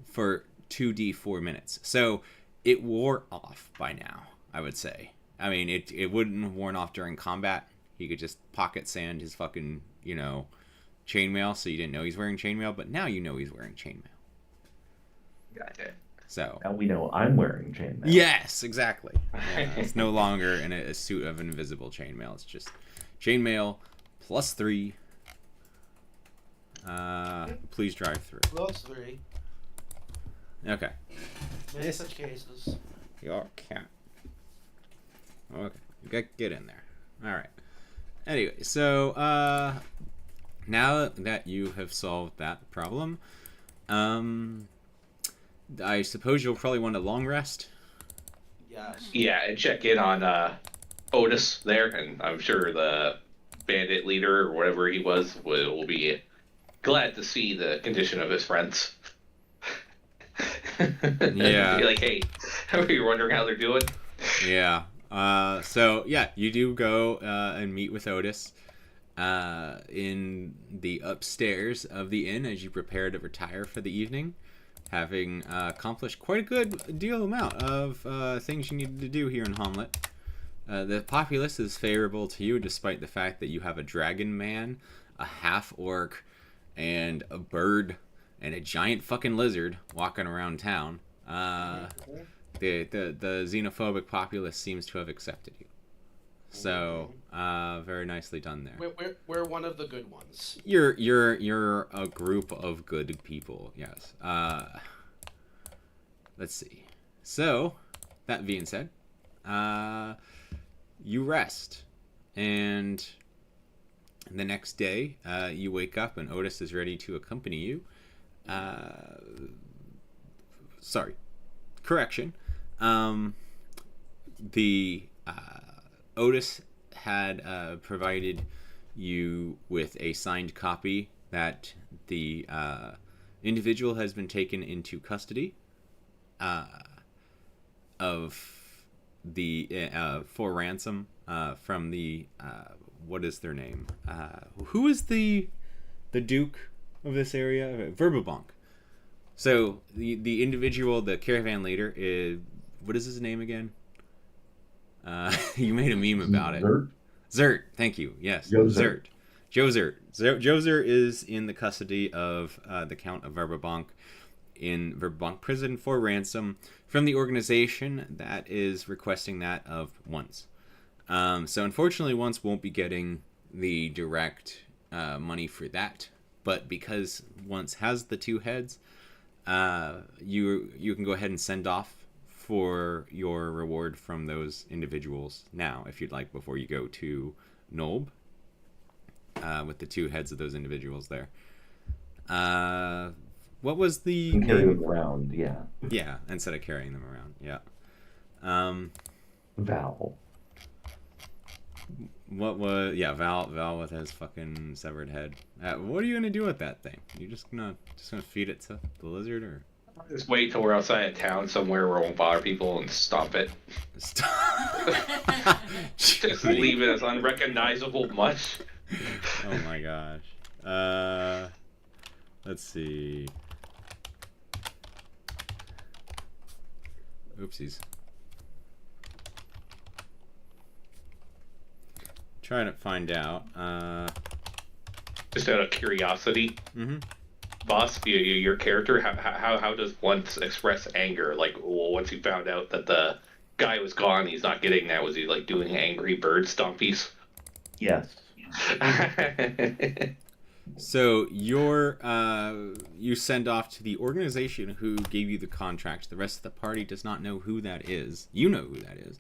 for 2d4 minutes. So it wore off by now, I would say. I mean, it wouldn't have worn off during combat. He could just pocket sand his fucking, chainmail, so you didn't know he's wearing chainmail, but now you know he's wearing chainmail. Gotcha. So Now we know I'm wearing chainmail. yes, exactly. Yeah, it's no longer in a suit of invisible chainmail. It's just chainmail plus 3. Please drive through. Plus 3. Okay. Many such cases. Your cat. Okay. You got get in there. Alright. Anyway, so now that you have solved that problem, I suppose you'll probably want a long rest. Yes. Yeah, and check in on Otis there, and I'm sure the bandit leader or whatever he was will be glad to see the condition of his friends. Yeah. Be like, hey, you're wondering how they're doing? Yeah. So yeah, you do go and meet with Otis in the upstairs of the inn as you prepare to retire for the evening, having accomplished quite a good deal amount of things you needed to do here in Hommlet. The populace is favorable to you, despite the fact that you have a dragon man, a half orc, and a bird, and a giant fucking lizard walking around town. The xenophobic populace seems to have accepted you. So, very nicely done there. We're one of the good ones. You're a group of good people. Yes. Let's see. So, that being said, you rest, and the next day, you wake up and Otis is ready to accompany you. Sorry. Correction. Otis had provided you with a signed copy that the individual has been taken into custody of the for ransom from the what is their name? Who is the Duke of this area? Verbabonk. So the individual, the caravan leader, is, what is his name again? You made a meme about it. Zert. Thank you. Yes. Joe Zert. Joe Zert is in the custody of the Count of Verbabonk in Verbabonk prison for ransom from the organization that is requesting that of Once. So unfortunately, Once won't be getting the direct money for that, but because Once has the two heads, you can go ahead and send off for your reward from those individuals now, if you'd like, before you go to Nolb, with the two heads of those individuals there. What was the carry them around? Yeah. Yeah, instead of carrying them around. Yeah. Val. What was Val with his fucking severed head? What are you gonna do with that thing? You just gonna feed it to the lizard, or just wait till we're outside of town somewhere where it won't bother people and stomp it? Just leave it as unrecognizable much. Oh my gosh. Let's see. Oopsies. Trying to find out. Just out of curiosity, boss, your character, how does Once express anger? Like, once he found out that the guy was gone, he's not getting that. Was he like doing angry bird stompies? Yes. So you send off to the organization who gave you the contract. The rest of the party does not know who that is. You know who that is.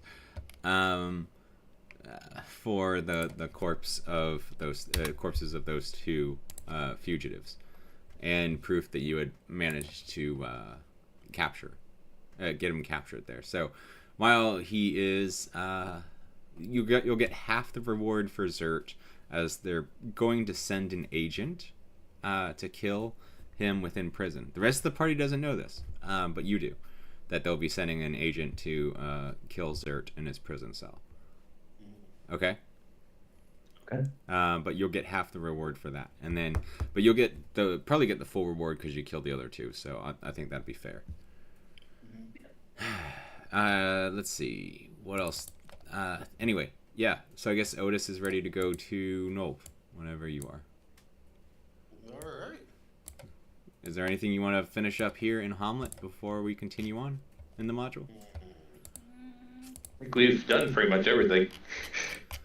For the corpses of those two fugitives, and proof that you had managed to get him captured there. So while he is, you'll get half the reward for Zert, as they're going to send an agent to kill him within prison. The rest of the party doesn't know this, but you do, that they'll be sending an agent to kill Zert in his prison cell. Okay. But you'll get half the reward for that, and then, but you'll probably get the full reward because you killed the other two. So I think that'd be fair. Let's see what else. Anyway, yeah. So I guess Otis is ready to go to Nolb whenever you are. All right. Is there anything you want to finish up here in Hommlet before we continue on in the module? I think we've done pretty much everything.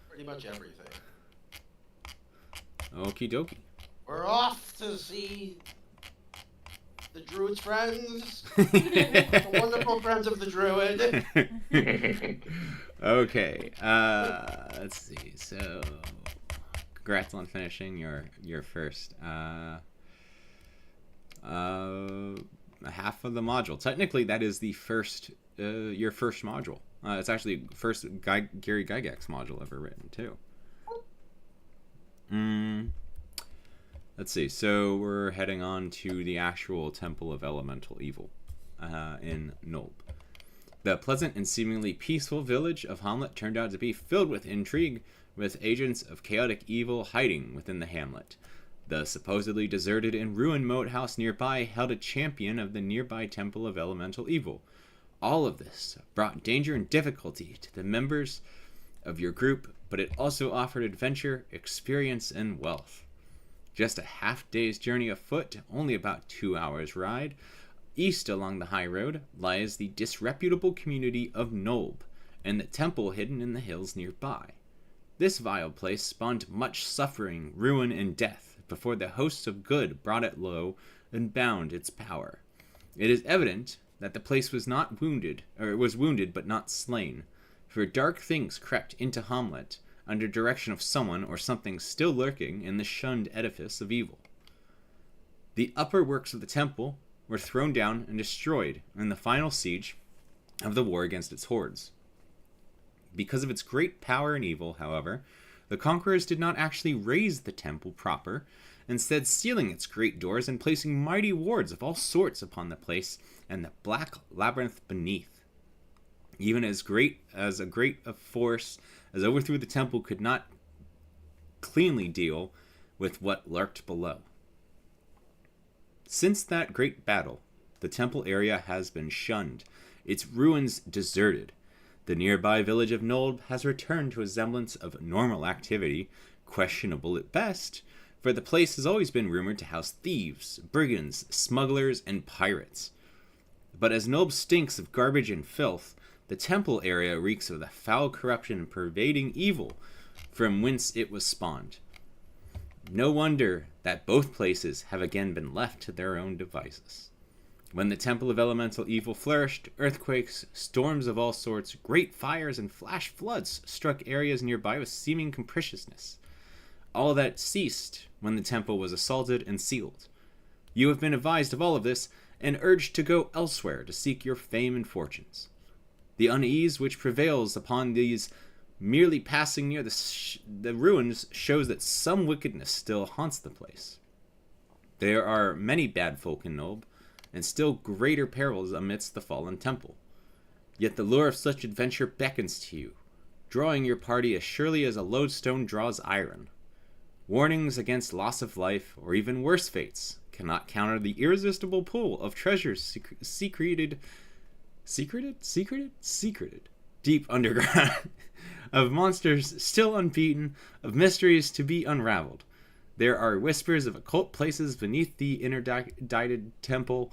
Pretty much everything. Okie dokie. We're off to see the Druid's friends. The wonderful friends of the Druid. Okay. Let's see. So, Congrats on finishing your first half of the module. Technically, that is the first your first module. It's actually first Gary Gygax module ever written too. Let's see. So we're heading on to the actual Temple of Elemental Evil in Nulb. The pleasant and seemingly peaceful village of Hommlet turned out to be filled with intrigue, with agents of chaotic evil hiding within the hamlet. The supposedly deserted and ruined moat house nearby held a champion of the nearby Temple of Elemental Evil. All of this brought danger and difficulty to the members of your group, but it also offered adventure, experience, and wealth. Just a half-day's journey afoot, only about 2 hours' ride, east along the high road lies the disreputable community of Nulb, and the temple hidden in the hills nearby. This vile place spawned much suffering, ruin, and death before the hosts of good brought it low and bound its power. It is evident that the place was wounded but not slain, for dark things crept into Hommlet under direction of someone or something still lurking in the shunned edifice of evil. The upper works of the temple were thrown down and destroyed in the final siege of the war against its hordes. Because of its great power and evil, however, the conquerors did not actually raze the temple proper, instead sealing its great doors and placing mighty wards of all sorts upon the place and the black labyrinth beneath. Even as a great force as overthrew the temple could not cleanly deal with what lurked below. Since that great battle, the temple area has been shunned, its ruins deserted. The nearby village of Nulb has returned to a semblance of normal activity, questionable at best, for the place has always been rumored to house thieves, brigands, smugglers, and pirates. But as Nulb stinks of garbage and filth, the temple area reeks of the foul corruption and pervading evil from whence it was spawned. No wonder that both places have again been left to their own devices. When the Temple of Elemental Evil flourished, earthquakes, storms of all sorts, great fires, and flash floods struck areas nearby with seeming capriciousness. All that ceased when the temple was assaulted and sealed. You have been advised of all of this and urged to go elsewhere to seek your fame and fortunes. The unease which prevails upon these merely passing near the ruins shows that some wickedness still haunts the place. There are many bad folk in Nulb, and still greater perils amidst the fallen temple. Yet the lure of such adventure beckons to you, drawing your party as surely as a lodestone draws iron. Warnings against loss of life, or even worse fates, cannot counter the irresistible pull of treasures secreted deep underground, of monsters still unbeaten, of mysteries to be unraveled. There are whispers of occult places beneath the interdicted temple,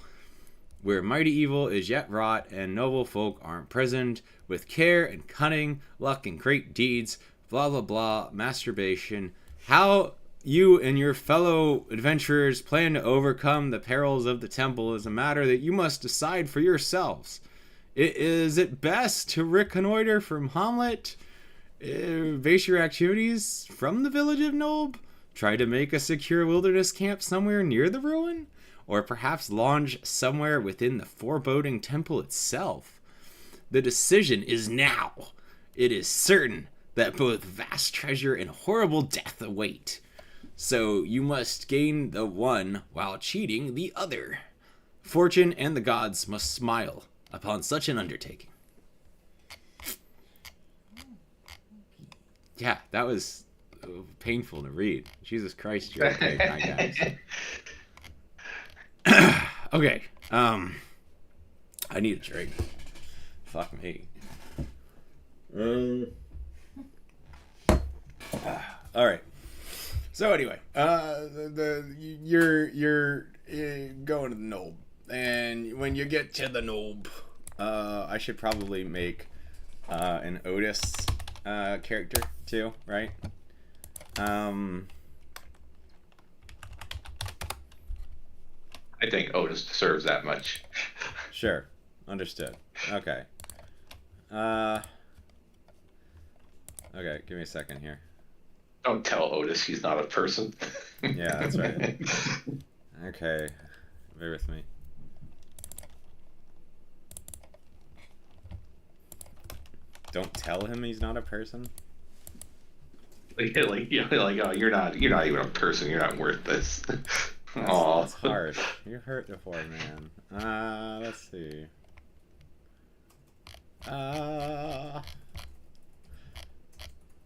where mighty evil is yet wrought and noble folk are imprisoned with care and cunning, luck and great deeds, blah blah blah, masturbation. How you and your fellow adventurers plan to overcome the perils of the temple is a matter that you must decide for yourselves. Is it best to reconnoiter from Hommlet, base your activities from the village of Nulb, try to make a secure wilderness camp somewhere near the ruin, or perhaps launch somewhere within the foreboding temple itself? The decision is now. It is certain that both vast treasure and horrible death await. So you must gain the one while cheating the other. Fortune and the gods must smile upon such an undertaking. Yeah, that was painful to read. Jesus Christ, you're okay, guys. Okay, I need a drink. Fuck me. All right. So anyway, you're going to the Nulb, and when you get to the Nulb, I should probably make an Otis character too, right? I think Otis deserves that much. Sure, understood. Okay. Okay, give me a second here. Don't tell Otis he's not a person. Yeah, that's right. Okay, bear with me. Don't tell him he's not a person. Like, oh, you're not even a person. You're not worth this. That's harsh. You're hurt before, man. Let's see.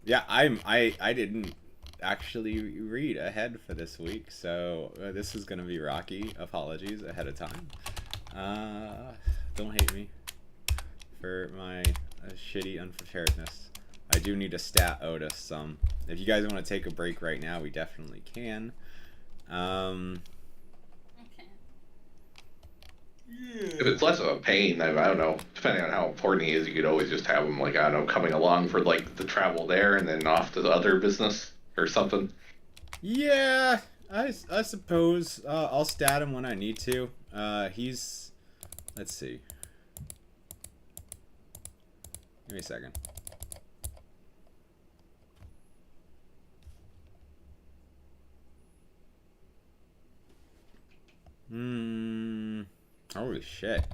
Yeah, I didn't actually read ahead for this week, so this is gonna be rocky. Apologies ahead of time. Don't hate me for my shitty unpreparedness. I do need to stat Otis some. If you guys want to take a break right now, we definitely can. Okay. If it's less of a pain, I don't know. Depending on how important he is, you could always just have him, like, I don't know, coming along for like the travel there and then off to the other business or something. Yeah, I suppose I'll stat him when I need to. He's, let's see. Give me a second. Holy shit.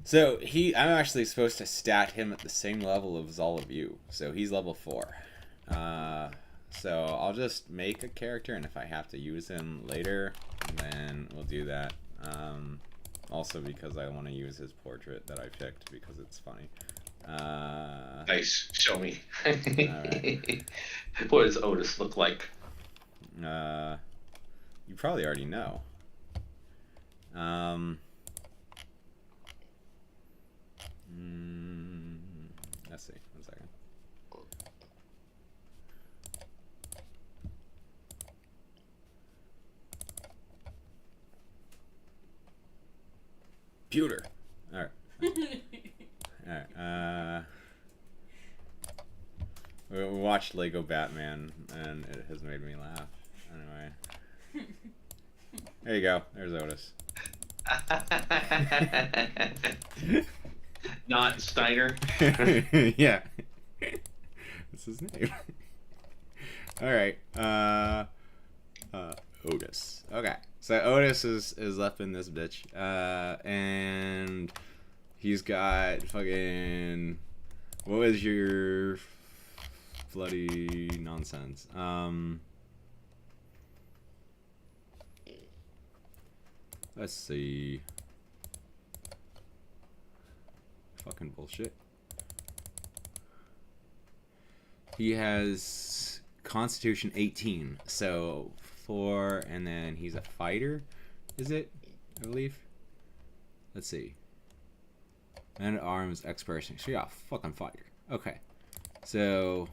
So I'm actually supposed to stat him at the same level as all of you. So he's level 4. So I'll just make a character, and if I have to use him later, then we'll do that. Also because I want to use his portrait that I picked because it's funny. Nice, show me. Alright. What does Otis look like? You probably already know. Let's see. 1 second. Pewter. All right. All right. We watched Lego Batman, and it has made me laugh. Anyway. There you go. There's Otis. Not Steiner. Yeah. That's his name. All right. Otis. Okay. So Otis is left in this bitch. And he's got fucking, what was your bloody nonsense? Let's see. Fucking bullshit. He has Constitution 18, so 4, and then he's a fighter, is it? I believe. Let's see. Man at arms, X-person. So yeah, fucking fighter. Okay. So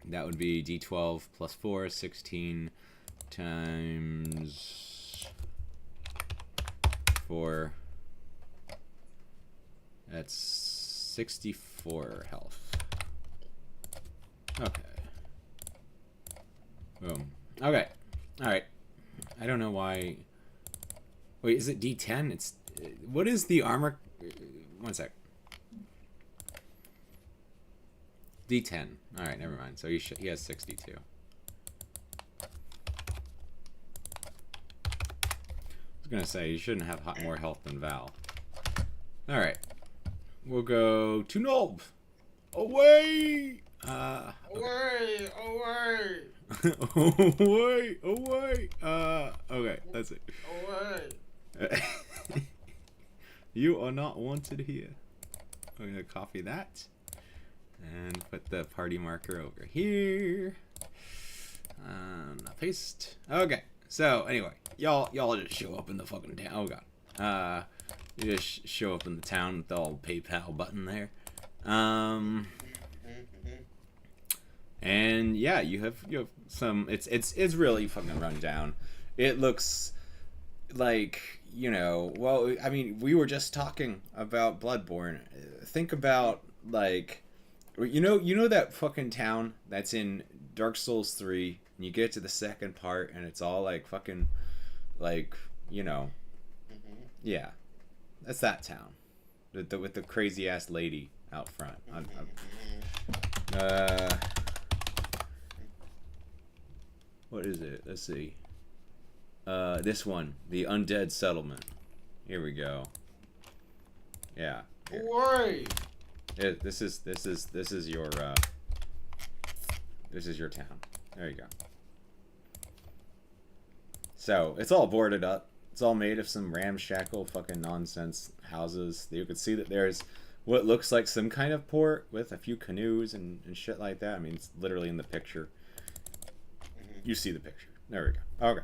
that would be D12 plus 4, 16 times 4. That's 64 health. Okay. Boom. Okay. Alright. I don't know why. Wait, is it D10? It's. What is the armor? 1 sec. D10. Alright, never mind. So he has 62. I was gonna say, you shouldn't have more health than Val. Alright. We'll go to Nulb. Away! Away! Away! Away! Away! Okay, that's it. Away! You are not wanted here. I'm gonna copy that. And put the party marker over here. Paste. Okay. So, anyway. Y'all just show up in the fucking town. Oh, God. You just show up in the town with the old PayPal button there. And yeah, you have some. It's really fucking run down. It looks like, you know. Well, I mean, we were just talking about Bloodborne. Think about, like, you know that fucking town that's in Dark Souls 3. And you get to the second part, and it's all like fucking, like, you know. Yeah. That's that town, with the crazy ass lady out front. What is it? Let's see. This one, the Undead Settlement. Here we go. Yeah. Here. Hooray! This is your town. There you go. So it's all boarded up. It's all made of some ramshackle fucking nonsense houses. You can see that there's what looks like some kind of port with a few canoes and shit like that. I mean, it's literally in the picture. You see the picture. There we go. Okay.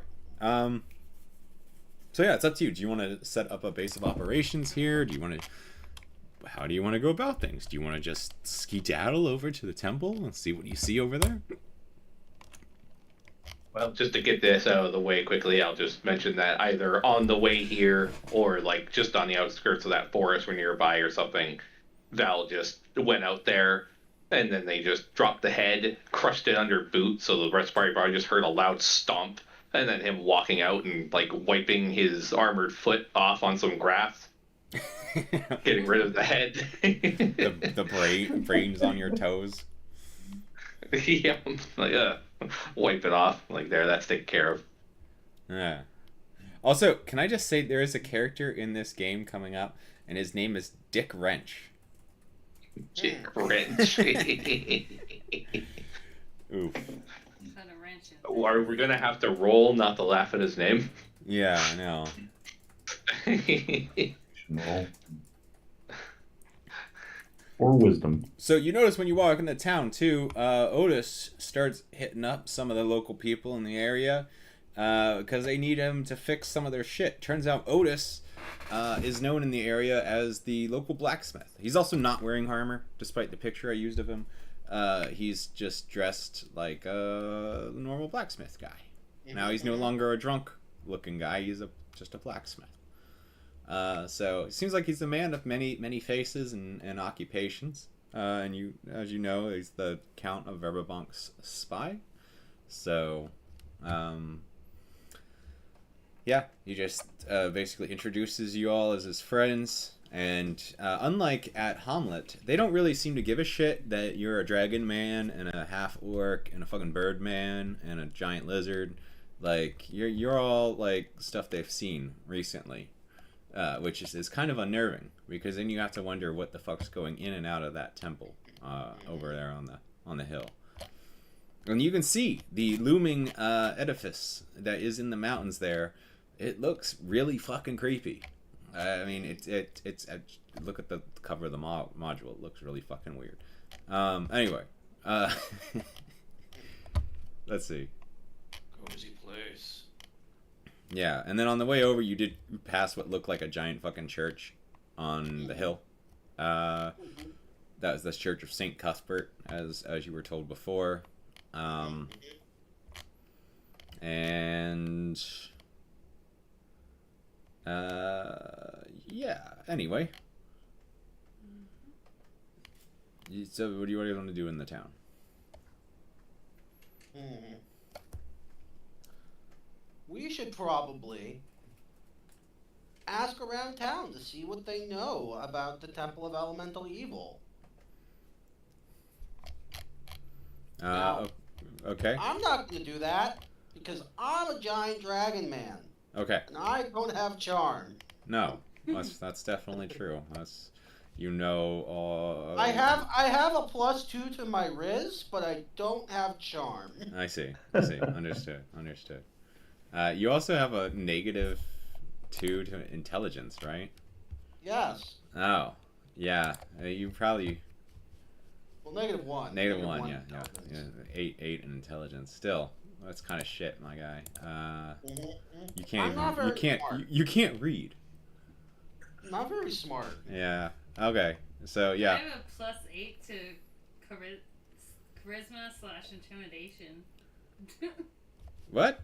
So yeah, it's up to you. Do you want to set up a base of operations here? Do you want to... How do you want to go about things? Do you want to just skedaddle over to the temple and see what you see over there? Well, just to get this out of the way quickly, I'll just mention that either on the way here or like just on the outskirts of that forest or nearby or something, Val just went out there and then they just dropped the head, crushed it under boot, so the rest of the party probably just heard a loud stomp, and then him walking out and like wiping his armored foot off on some grass. Getting rid of the head. the brains on your toes. Yeah, like, wipe it off. Like, there, that's taken care of. Yeah. Also, can I just say there is a character in this game coming up, and his name is Dick Wrench. Dick Wrench. Oof. Are we gonna have to roll not to laugh at his name? Yeah, I know. No. Or wisdom. So you notice when you walk into town too, Otis starts hitting up some of the local people in the area because they need him to fix some of their shit. Turns out Otis is known in the area as the local blacksmith. He's also not wearing armor, despite the picture I used of him. He's just dressed like a normal blacksmith guy. Now he's no longer a drunk-looking guy. He's just a blacksmith. So it seems like he's a man of many faces and occupations. And you, as you know, he's the Count of Verbabonk's spy. So, yeah, he just basically introduces you all as his friends. And unlike at Hommlet, they don't really seem to give a shit that you're a dragon man and a half orc and a fucking bird man and a giant lizard. Like you're all like stuff they've seen recently. Which is kind of unnerving because then you have to wonder what the fuck's going in and out of that temple over there on the hill. And you can see the looming edifice that is in the mountains there. It looks really fucking creepy. I mean, it's look at the cover of the module. It looks really fucking weird. Anyway, let's see. Cozy place. Yeah, and then on the way over, you did pass what looked like a giant fucking church on the hill. That was the Church of St. Cuthbert, as you were told before. And yeah. Anyway, so what do you want to do in the town? We should probably ask around town to see what they know about the Temple of Elemental Evil. Now, Okay. I'm not going to do that because I'm a giant dragon man. Okay. And I don't have charm. No, that's definitely true. That's I have a +2 to my Riz, but I don't have charm. I see. Understood. You also have a -2 to intelligence, right? Yes. Oh, yeah. You probably Well, -1. -1. Yeah. 8 in intelligence. Still, that's kind of shit, my guy. You can't. You can't read. Not very smart. Yeah. Okay. So yeah. I have a +8 to charisma/intimidation. What?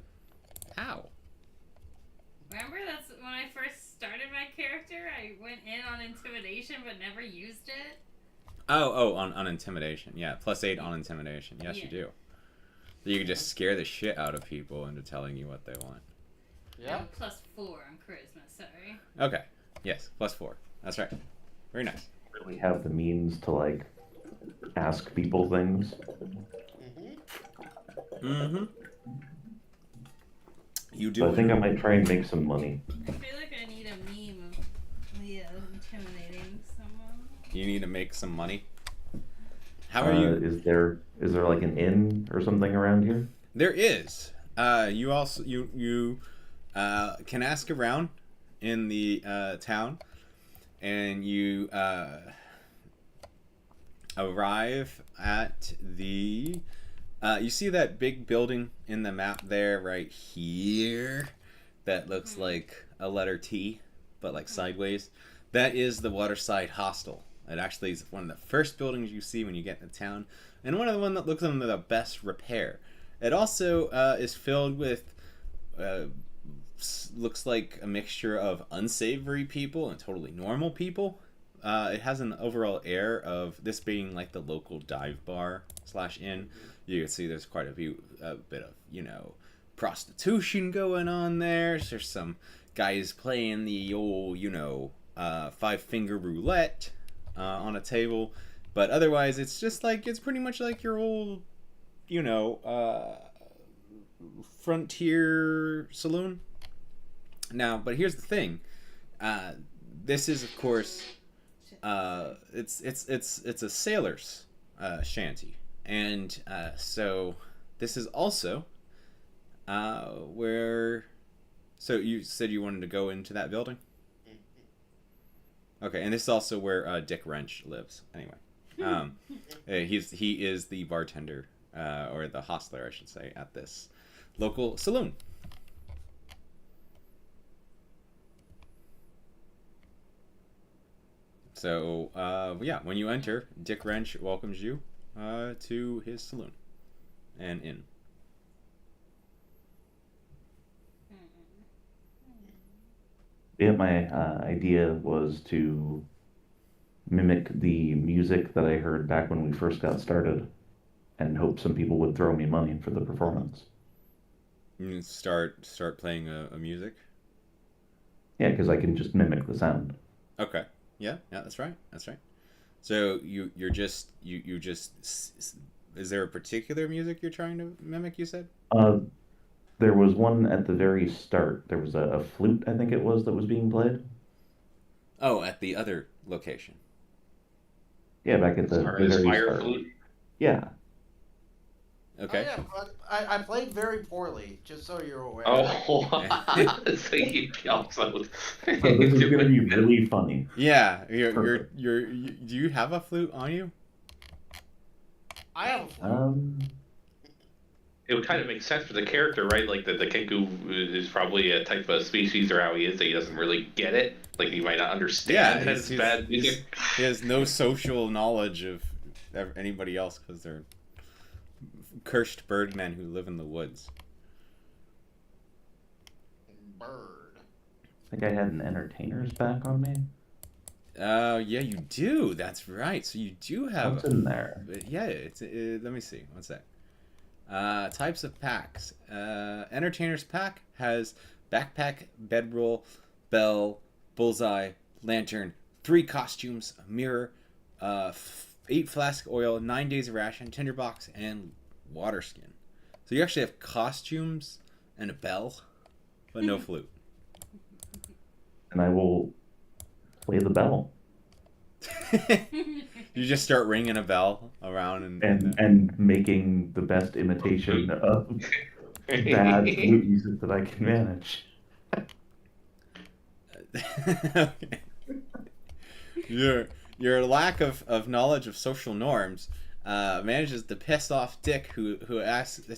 How? Remember, that's when I first started my character. I went in on intimidation, but never used it. Oh, on intimidation. Yeah, +8 on intimidation. Yes, Yeah. you do. You can just scare the shit out of people into telling you what they want. Yeah. I'm +4 on charisma. Sorry. Okay. Yes, +4. That's right. Very nice. Really have the means to like ask people things. Mm-hmm. Mm-hmm. You do. So I think I might try and make some money. I feel like I need a meme of Leo intimidating someone. You need to make some money. How are you? Is there like an inn or something around here? There is. You also you can ask around in the town, and you arrive at the. You see that big building in the map there, right here, that looks like a letter T, but like sideways. That is the Waterside Hostel. It actually is one of the first buildings you see when you get into town, and one of the one that looks under the best repair. It also is filled with looks like a mixture of unsavory people and totally normal people. It has an overall air of this being like the local dive bar / inn. You can see there's quite a bit of prostitution going on there. There's some guys playing the old 5-finger roulette on a table, but otherwise it's just like it's pretty much like your old frontier saloon. Now, but here's the thing. This is, of course, it's a sailor's shanty, and so this is also where. So you said you wanted to go into that building. Okay, and this is also where Dick Wrench lives. Anyway, he is the bartender or the hostler, I should say, at this local saloon. So, when you enter, Dick Wrench welcomes you to his saloon and inn. Yeah, my idea was to mimic the music that I heard back when we first got started and hope some people would throw me money for the performance. You start playing a music? Yeah, because I can just mimic the sound. Okay. Yeah, that's right. So you're just is there a particular music you're trying to mimic, you said? There was one at the very start. There was a flute, I think it was, that was being played. Oh, at the other location. Yeah, back at the very start. Flute? Yeah. Okay. Oh, yeah, but I played very poorly, just so you're aware. Oh, so you also. So this is gonna be really funny. Yeah, do you have a flute on you? I have a flute. It would kind of make sense for the character, right? Like the Kenku is probably a type of species, or how he is, that he doesn't really get it. Like he might not understand that it's bad music. He has no social knowledge of anybody else because they're cursed birdmen who live in the woods. Bird. I think I had an entertainer's back on me. Yeah, you do. That's right. So you do have. What's in there? Yeah, let me see. One sec. Types of packs. Entertainer's pack has backpack, bedroll, bell, bullseye, lantern, 3 costumes, a mirror, 8 flask oil, 9 days of ration, tinderbox, and water skin. So you actually have costumes and a bell, but no flute. And I will play the bell. You just start ringing a bell around and making the best imitation of bad flute music that I can manage. Okay. Your lack of knowledge of social norms manages to piss off Dick, who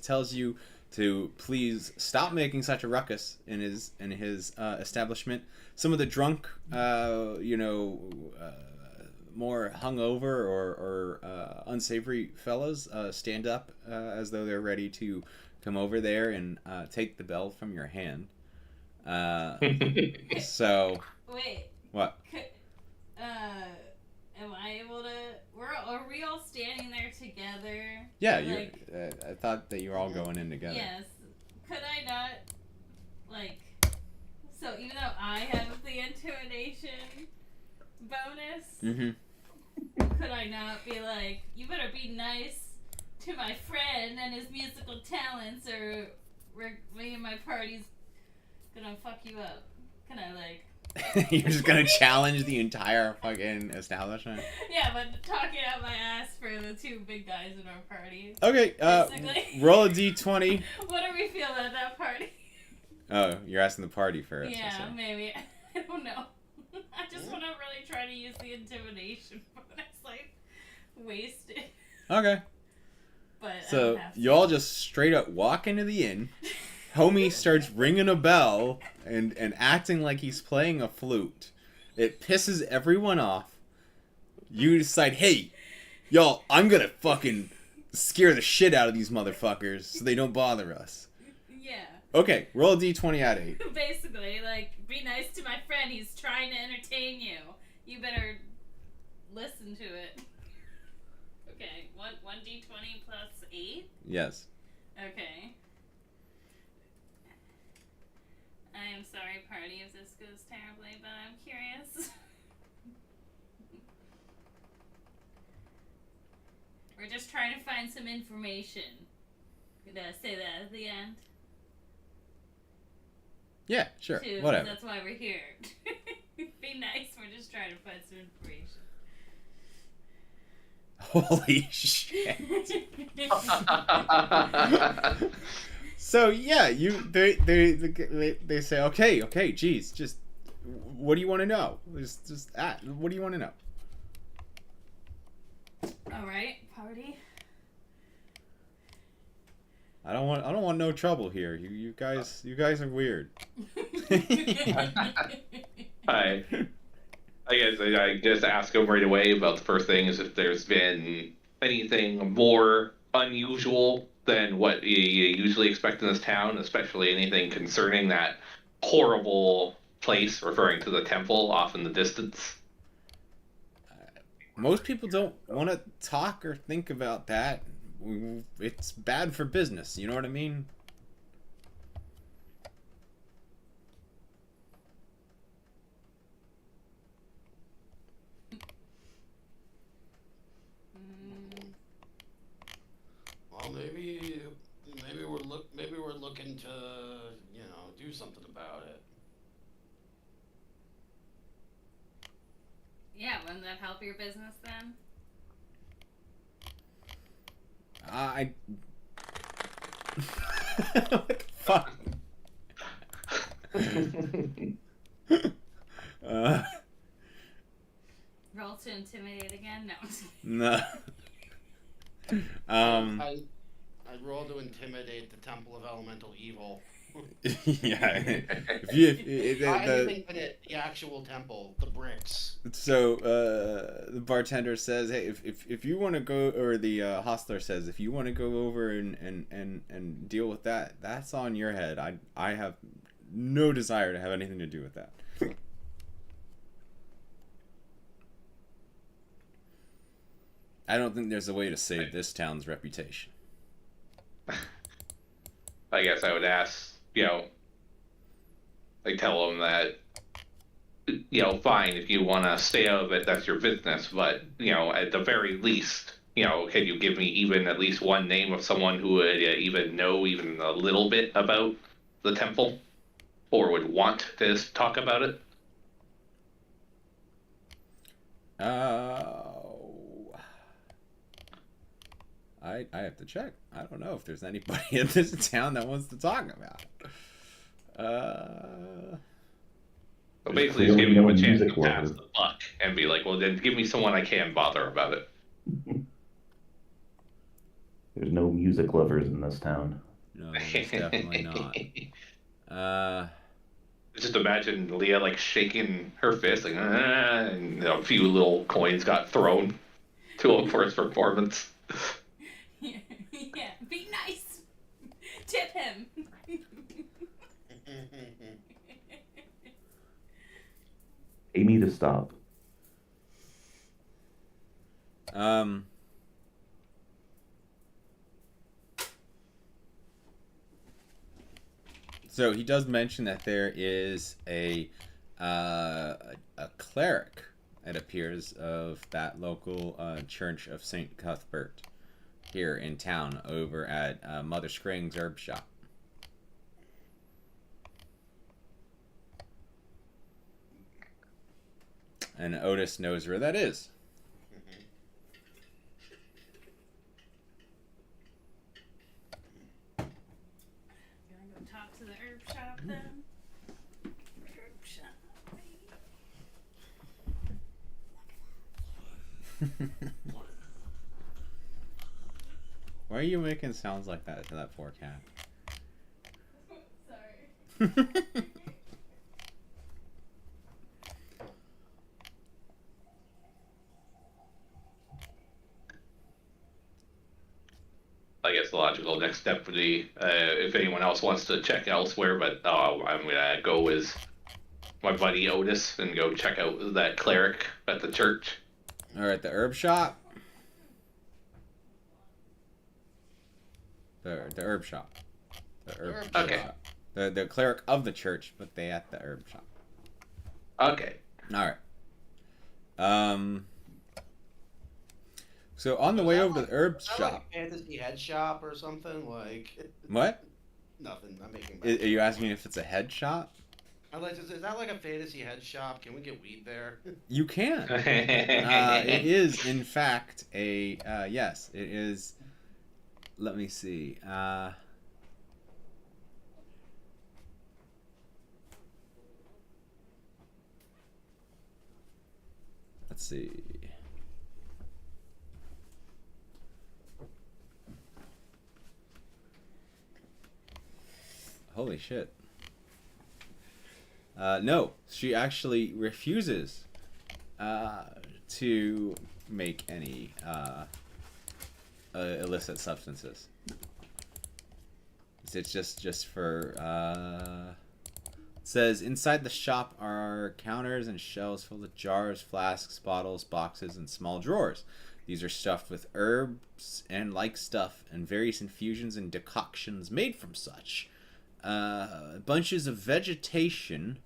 tells you to please stop making such a ruckus in his establishment. Some of the drunk, more hungover or unsavory fellows stand up as though they're ready to come over there and take the bell from your hand. So. Wait. What? Am I able to? Are we all standing there together? Yeah, I thought that you were all going in together. Yes. Could I not, so even though I have the intimidation bonus, could I not be like, you better be nice to my friend and his musical talents, or me and my party's gonna fuck you up. Can I like? You're just gonna challenge the entire fucking establishment? Yeah, but talking out my ass for the two big guys in our party. Okay, Basically. roll a d20. What do we feel at that party? Oh, you're asking the party first. Yeah, maybe. I don't know. I just want to really try to use the intimidation, but it's like wasted. Okay. But I So don't have to. you all just straight up walk into the inn. Homie starts ringing a bell and acting like he's playing a flute. It pisses everyone off. You decide, hey, y'all, I'm gonna fucking scare the shit out of these motherfuckers so they don't bother us. Yeah. Okay, roll a d20 out of 8. Basically, like, be nice to my friend. He's trying to entertain you. You better listen to it. Okay, 1d20 plus 8? Yes. Okay. I am sorry, party, if this goes terribly, but I'm curious. We're just trying to find some information. Did I say that at the end? Yeah, sure. Too, Whatever. That's why we're here. Be nice, we're just trying to find some information. Holy shit. So yeah, they say, okay, geez, just what do you want to know? What do you want to know? All right, party. I don't want no trouble here. You guys are weird. I guess I just ask him right away about the first thing is if there's been anything more unusual than what you usually expect in this town, especially anything concerning that horrible place, referring to the temple off in the distance. Most people don't want to talk or think about that. It's bad for business. You know what I mean? Well, maybe we're looking to, do something about it. Yeah, wouldn't that help your business then? What the fuck? Roll to intimidate again? No. No. I roll to intimidate the Temple of Elemental Evil. Yeah. Anything but the actual temple, the bricks. So the bartender says, "Hey, if you want to go," or the hostler says, "If you want to go over and deal with that, that's on your head. I have no desire to have anything to do with that." I don't think there's a way to save this town's reputation. I guess I would ask, I tell them that, fine, if you want to stay out of it, that's your business, but, at the very least, can you give me even at least one name of someone who would even know even a little bit about the temple, or would want to talk about it? I have to check. I don't know if there's anybody in this town that wants to talk about it. So basically, just give them a chance to pass the buck and be like, well, then give me someone I can bother about it. There's no music lovers in this town. No, there's definitely not. Just imagine Leah shaking her fist, and a few little coins got thrown to him for his performance. Yeah, be nice. Tip him. Amy to stop. So he does mention that there is a cleric, it appears, of that local church of St. Cuthbert here in town over at Mother Scring's herb shop. and Otis knows where that is. Gonna go talk to the herb shop then. Herb shop. Why are you making sounds like that to that poor cat? Sorry. I guess the logical next step would be if anyone else wants to check elsewhere, but I'm gonna go with my buddy Otis and go check out that cleric at the church. All right, the herb shop. The herb shop. The herb Okay. shop. The cleric of the church, but they at the herb shop. Okay. All right. So on the way over to the herb Is that shop. like a fantasy head shop or something? Like What? nothing. I'm making. Are you asking if it's a head shop? I'm like, is that like a fantasy head shop? Can we get weed there? You can. It is, in fact, a yes. It is. Let me see. Let's see. Holy shit. No, she actually refuses to make any illicit substances. It's just for it says inside the shop are counters and shelves full of jars, flasks, bottles, boxes, and small drawers. These are stuffed with herbs and like stuff and various infusions and decoctions made from such. Bunches of vegetation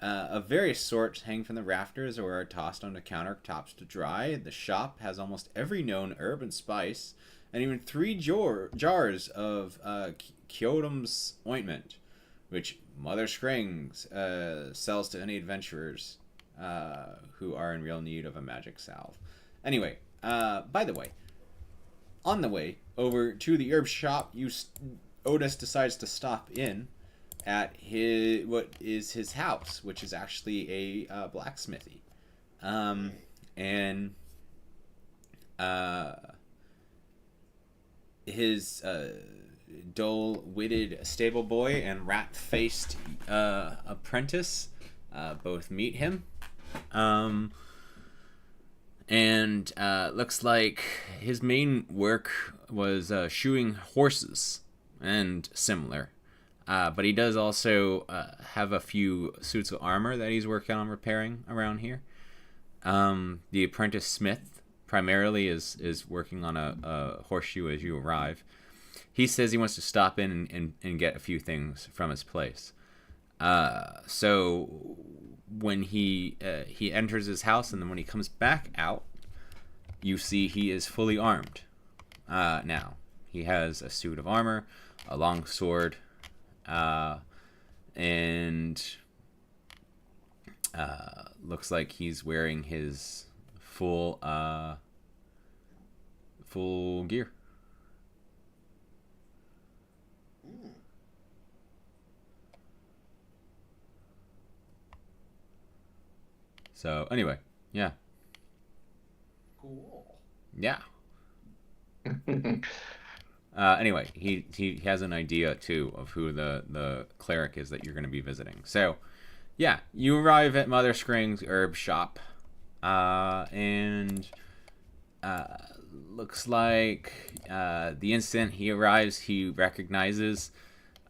of various sorts hang from the rafters or are tossed onto countertops to dry. The shop has almost every known herb and spice, and even 3 jars of Kyodom's ointment, which Mother Springs sells to any adventurers who are in real need of a magic salve. Anyway, by the way, on the way over to the herb shop, Otis decides to stop in at what is his house, which is actually a blacksmithy, and his dull-witted stable boy and rat-faced apprentice both meet him, and looks like his main work was shoeing horses and similar. But he does also have a few suits of armor that he's working on repairing around here. The apprentice smith primarily is working on a horseshoe as you arrive. He says he wants to stop in and get a few things from his place. So when he enters his house, and then when he comes back out, you see he is fully armed. Now he has a suit of armor, a long sword, and looks like he's wearing his full gear. So anyway, yeah. Cool. Yeah. Anyway, he has an idea too of who the cleric is that you're going to be visiting. So, yeah, you arrive at Mother Springs herb shop, and looks like the instant he arrives, he recognizes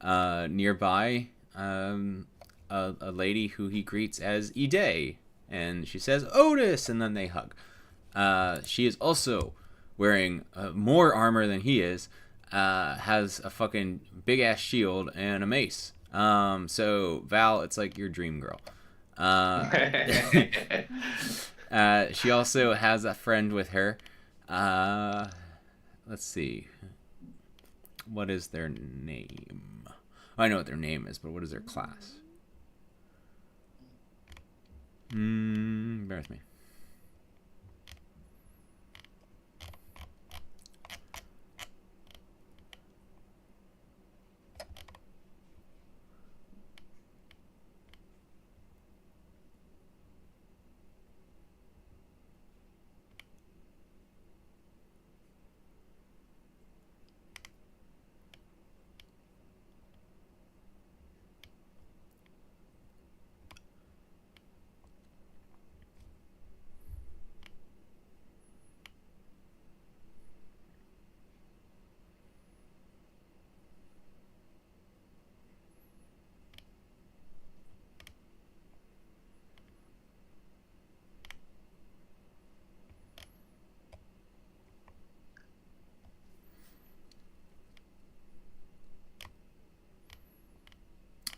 nearby a lady who he greets as Ide, and she says Otis, and then they hug. She is also wearing more armor than he is. Has a fucking big ass shield and a mace. So Val, it's like your dream girl. She also has a friend with her. Let's see. What is their name? I know what their name is, but what is their class? Bear with me.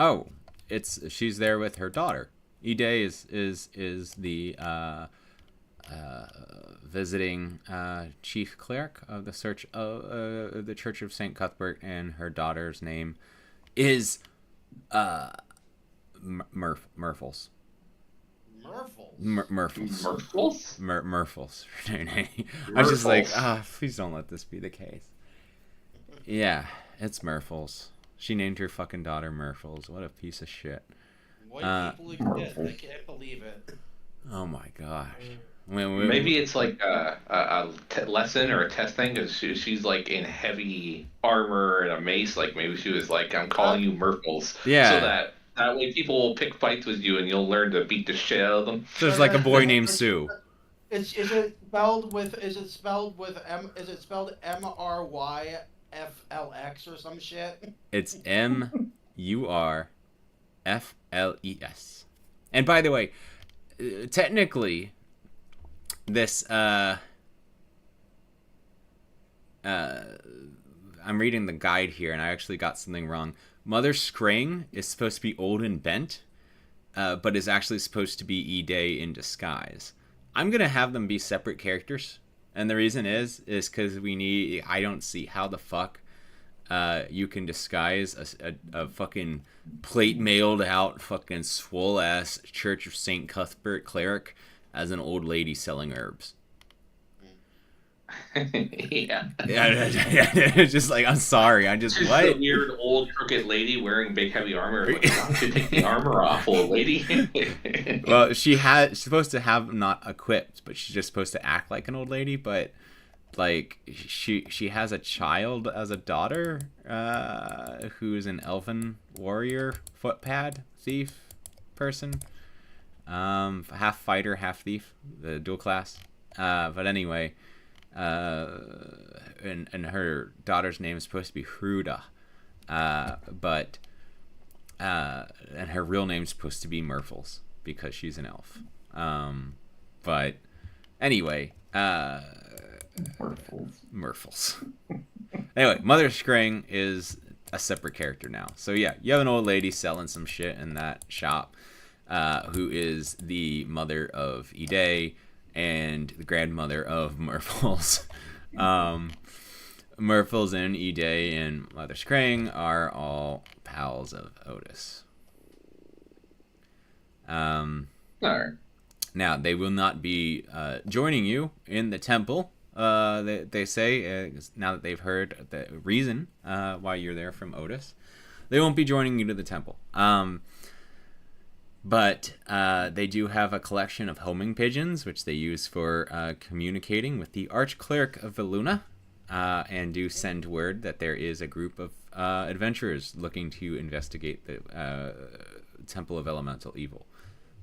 Oh, she's there with her daughter. Ide is the visiting chief cleric of the the Church of Saint Cuthbert, and her daughter's name is Murphles. Murphles? Murphles. I was just like, please don't let this be the case. Yeah, it's Murphles. She named her fucking daughter Murphles. What a piece of shit. White people exist. I can't believe it. Oh my gosh. Maybe it's like a lesson or a test thing, because she's like in heavy armor and a mace. Like maybe she was like, I'm calling you Murphles. Yeah. So that way people will pick fights with you and you'll learn to beat the shit out of them. So there's like a boy named Sue. Is it spelled MRYFLX or some shit? It's MURFLES. And by the way, technically, this I'm reading the guide here, and I actually got something wrong. Mother Scring is supposed to be old and bent, but is actually supposed to be Ide in disguise. I'm gonna have them be separate characters. And the reason is because I don't see how the fuck you can disguise a fucking plate mailed out fucking swole ass Church of Saint Cuthbert cleric as an old lady selling herbs. Yeah. Just like, I'm sorry. She's what? a weird old crooked lady wearing big heavy armor. Like, why don't you take the armor off, old lady? Well, she's supposed to have not equipped, but she's just supposed to act like an old lady. But like she has a child as a daughter, who's an elven warrior, footpad thief person, half fighter, half thief, the dual class. But anyway. And her daughter's name is supposed to be Hruda, but and her real name's supposed to be Murphles because she's an elf. But anyway, Murphles. Anyway, Mother Scring is a separate character now. So yeah, you have an old lady selling some shit in that shop, who is the mother of Ide and the grandmother of Murphles. Murphles and Ide and Mother Scring are all pals of Otis. Alright. Now, they will not be joining you in the temple, they say, now that they've heard the reason why you're there from Otis. They won't be joining you to the temple. But they do have a collection of homing pigeons, which they use for communicating with the Archcleric of Veluna, and do send word that there is a group of adventurers looking to investigate the Temple of Elemental Evil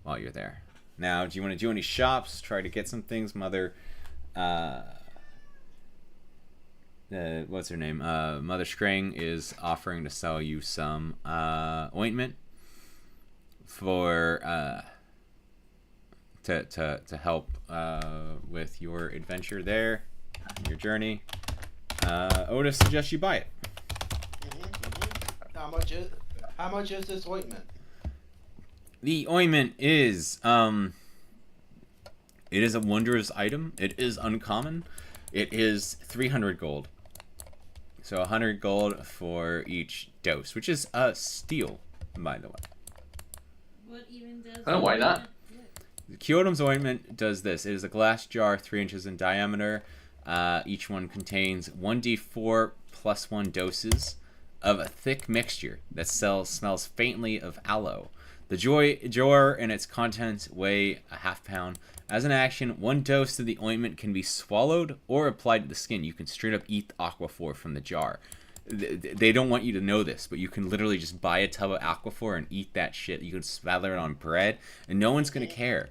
while you're there. Now, do you want to do any shops? Try to get some things? Mother... what's her name? Mother Scring is offering to sell you some ointment for to help with your adventure there, your journey. Otis suggests you buy it. How much is this ointment? The ointment is it is a wondrous item. It is uncommon. It is 300 gold. So 100 gold for each dose, which is a steal, by the way. What even does Oh, why not? Kyotom's ointment does this. It is a glass jar 3 inches in diameter. Each one contains 1d4 plus 1 doses of a thick mixture that smells faintly of aloe. The jar and its contents weigh a half pound. As an action, 1 dose of the ointment can be swallowed or applied to the skin. You can straight up eat the Aquaphor from the jar. They don't want you to know this, but you can literally just buy a tub of Aquaphor and eat that shit. You can slather it on bread, and no one's gonna care.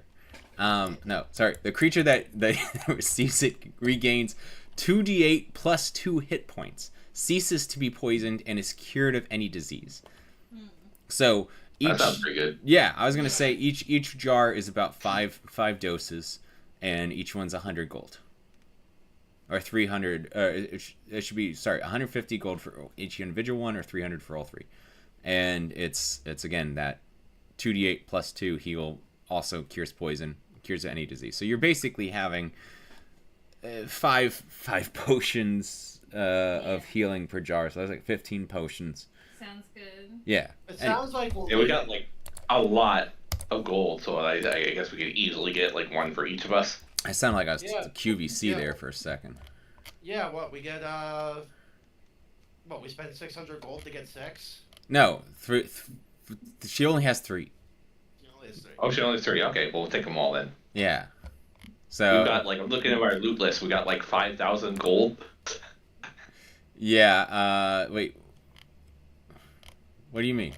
No, sorry. The creature that receives it regains 2d8 plus 2 hit points, ceases to be poisoned, and is cured of any disease. So that sounds pretty good. Yeah, I was gonna say each jar is about five doses, and each one's 100 gold. Or 300. It should be 150 gold for each individual one, or 300 for all 3. And it's again that 2d8 plus 2 heal, also cures poison, cures any disease. So you're basically having five potions of healing per jar. So that's like 15 potions. Sounds good. Yeah. It sounds like we got like a lot of gold, so I guess we could easily get like 1 for each of us. I sound like I was QVC there for a second. Yeah, what we get? We spent 600 gold to get 6. No, she only has 3. Oh, she only has 3. Okay, well, we'll take them all then. Yeah. So we got like, I'm looking at our loot list. We got like 5,000 gold. Yeah. Wait. What do you mean?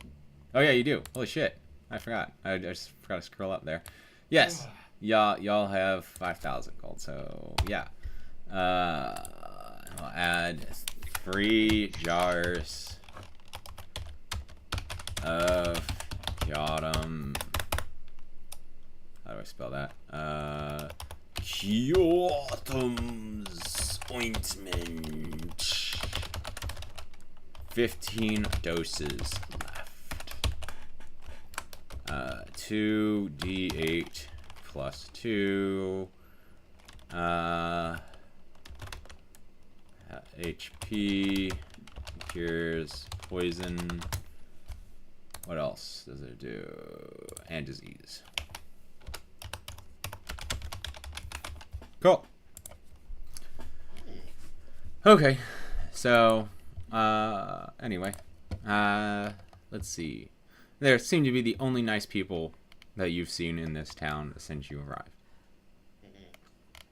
Oh yeah, you do. Holy shit! I forgot. I just forgot to scroll up there. Yes. Y'all have 5,000 gold, so yeah. I'll add 3 jars of Kyotom's. How do I spell that? Kyotom's ointment. 15 doses left. 2d8 plus 2 HP, cures poison. What else does it do? And disease. Cool. Okay, so anyway, let's see. There seem to be the only nice people that you've seen in this town since you arrived.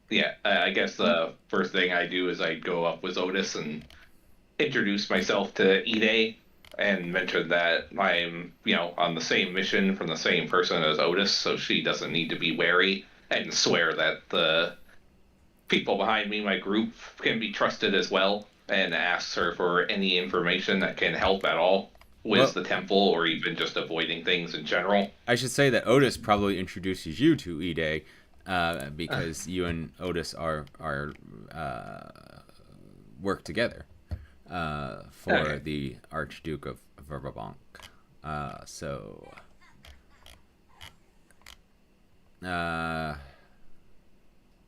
Yeah, I guess the first thing I do is I go up with Otis and introduce myself to Ide and mention that I'm, on the same mission from the same person as Otis, so she doesn't need to be wary, and swear that the people behind me, my group, can be trusted as well, and asks her for any information that can help at all with the temple, or even just avoiding things in general. I should say that Otis probably introduces you to Ide, because you and Otis are work together for the Archduke of Verbank.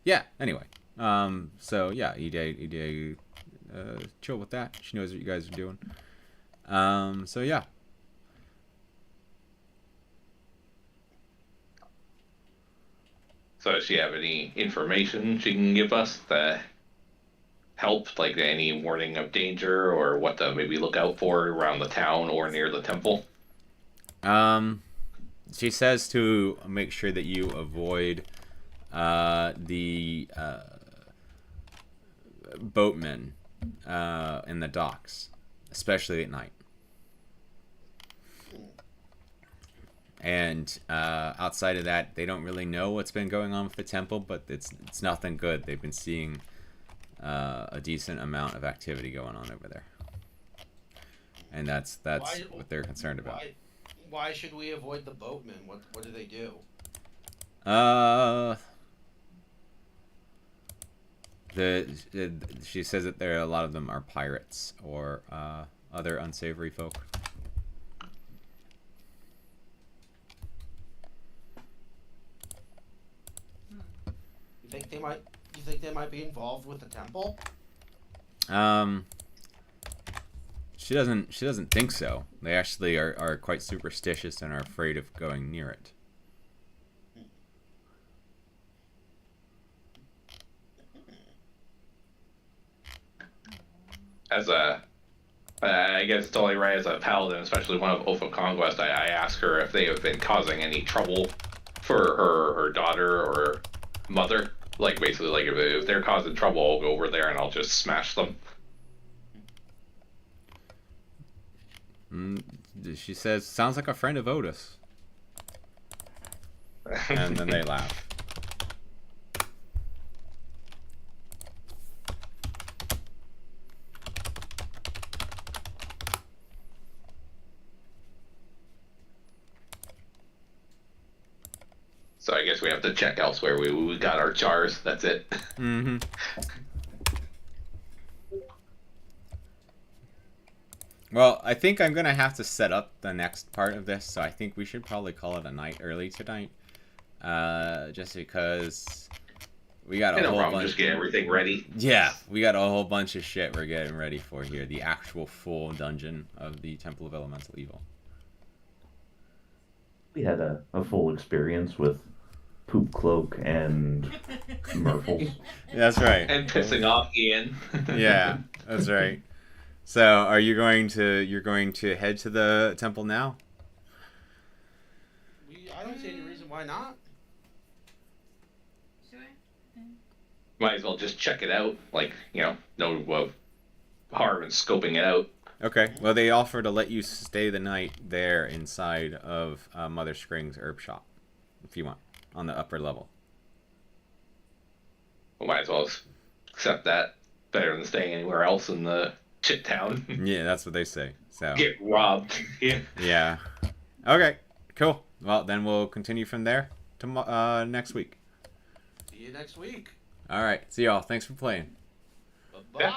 Yeah. Anyway, Ide, chill with that. She knows what you guys are doing. Yeah. So does she have any information she can give us to help, like any warning of danger or what to maybe look out for around the town or near the temple? She says to make sure that you avoid the boatmen in the docks, especially at night. And outside of that, they don't really know what's been going on with the temple, but it's nothing good. They've been seeing a decent amount of activity going on over there, and that's what they're concerned about. Why should we avoid the boatmen? What do they do? She says that a lot of them are pirates or other unsavory folk. You think they might be involved with the temple? She doesn't think so. They actually are quite superstitious and are afraid of going near it. as a, I guess it's only right as a paladin, especially one of Oath of Conquest, I ask her if they have been causing any trouble for her daughter or mother. Like, basically, like, if they're causing trouble, I'll go over there and I'll just smash them. She says, sounds like a friend of Otis. And then they laugh. So I guess we have to check elsewhere. We got our jars. That's it. Mm-hmm. Well, I think I'm gonna have to set up the next part of this, so I think we should probably call it a night early tonight. Just because we got a No whole problem. bunch. Just get everything ready. Yeah, we got a whole bunch of shit we're getting ready for here. The actual full dungeon of the Temple of Elemental Evil. We had a full experience with Poop Cloak and Murples. That's right. And pissing off Ian. Yeah, that's right. So, you're going to head to the temple now? I don't see any reason why not. Sure. Might as well just check it out. Like, no harm in scoping it out. Okay. Well, they offer to let you stay the night there inside of Mother Scring's herb shop, if you want, on the upper level. We might as well accept that. Better than staying anywhere else in the shit town. Yeah, that's what they say. So. Get robbed. Yeah. Yeah. Okay. Cool. Well, then we'll continue from there to next week. See you next week. All right. See y'all. Thanks for playing. Bye-bye. Yeah.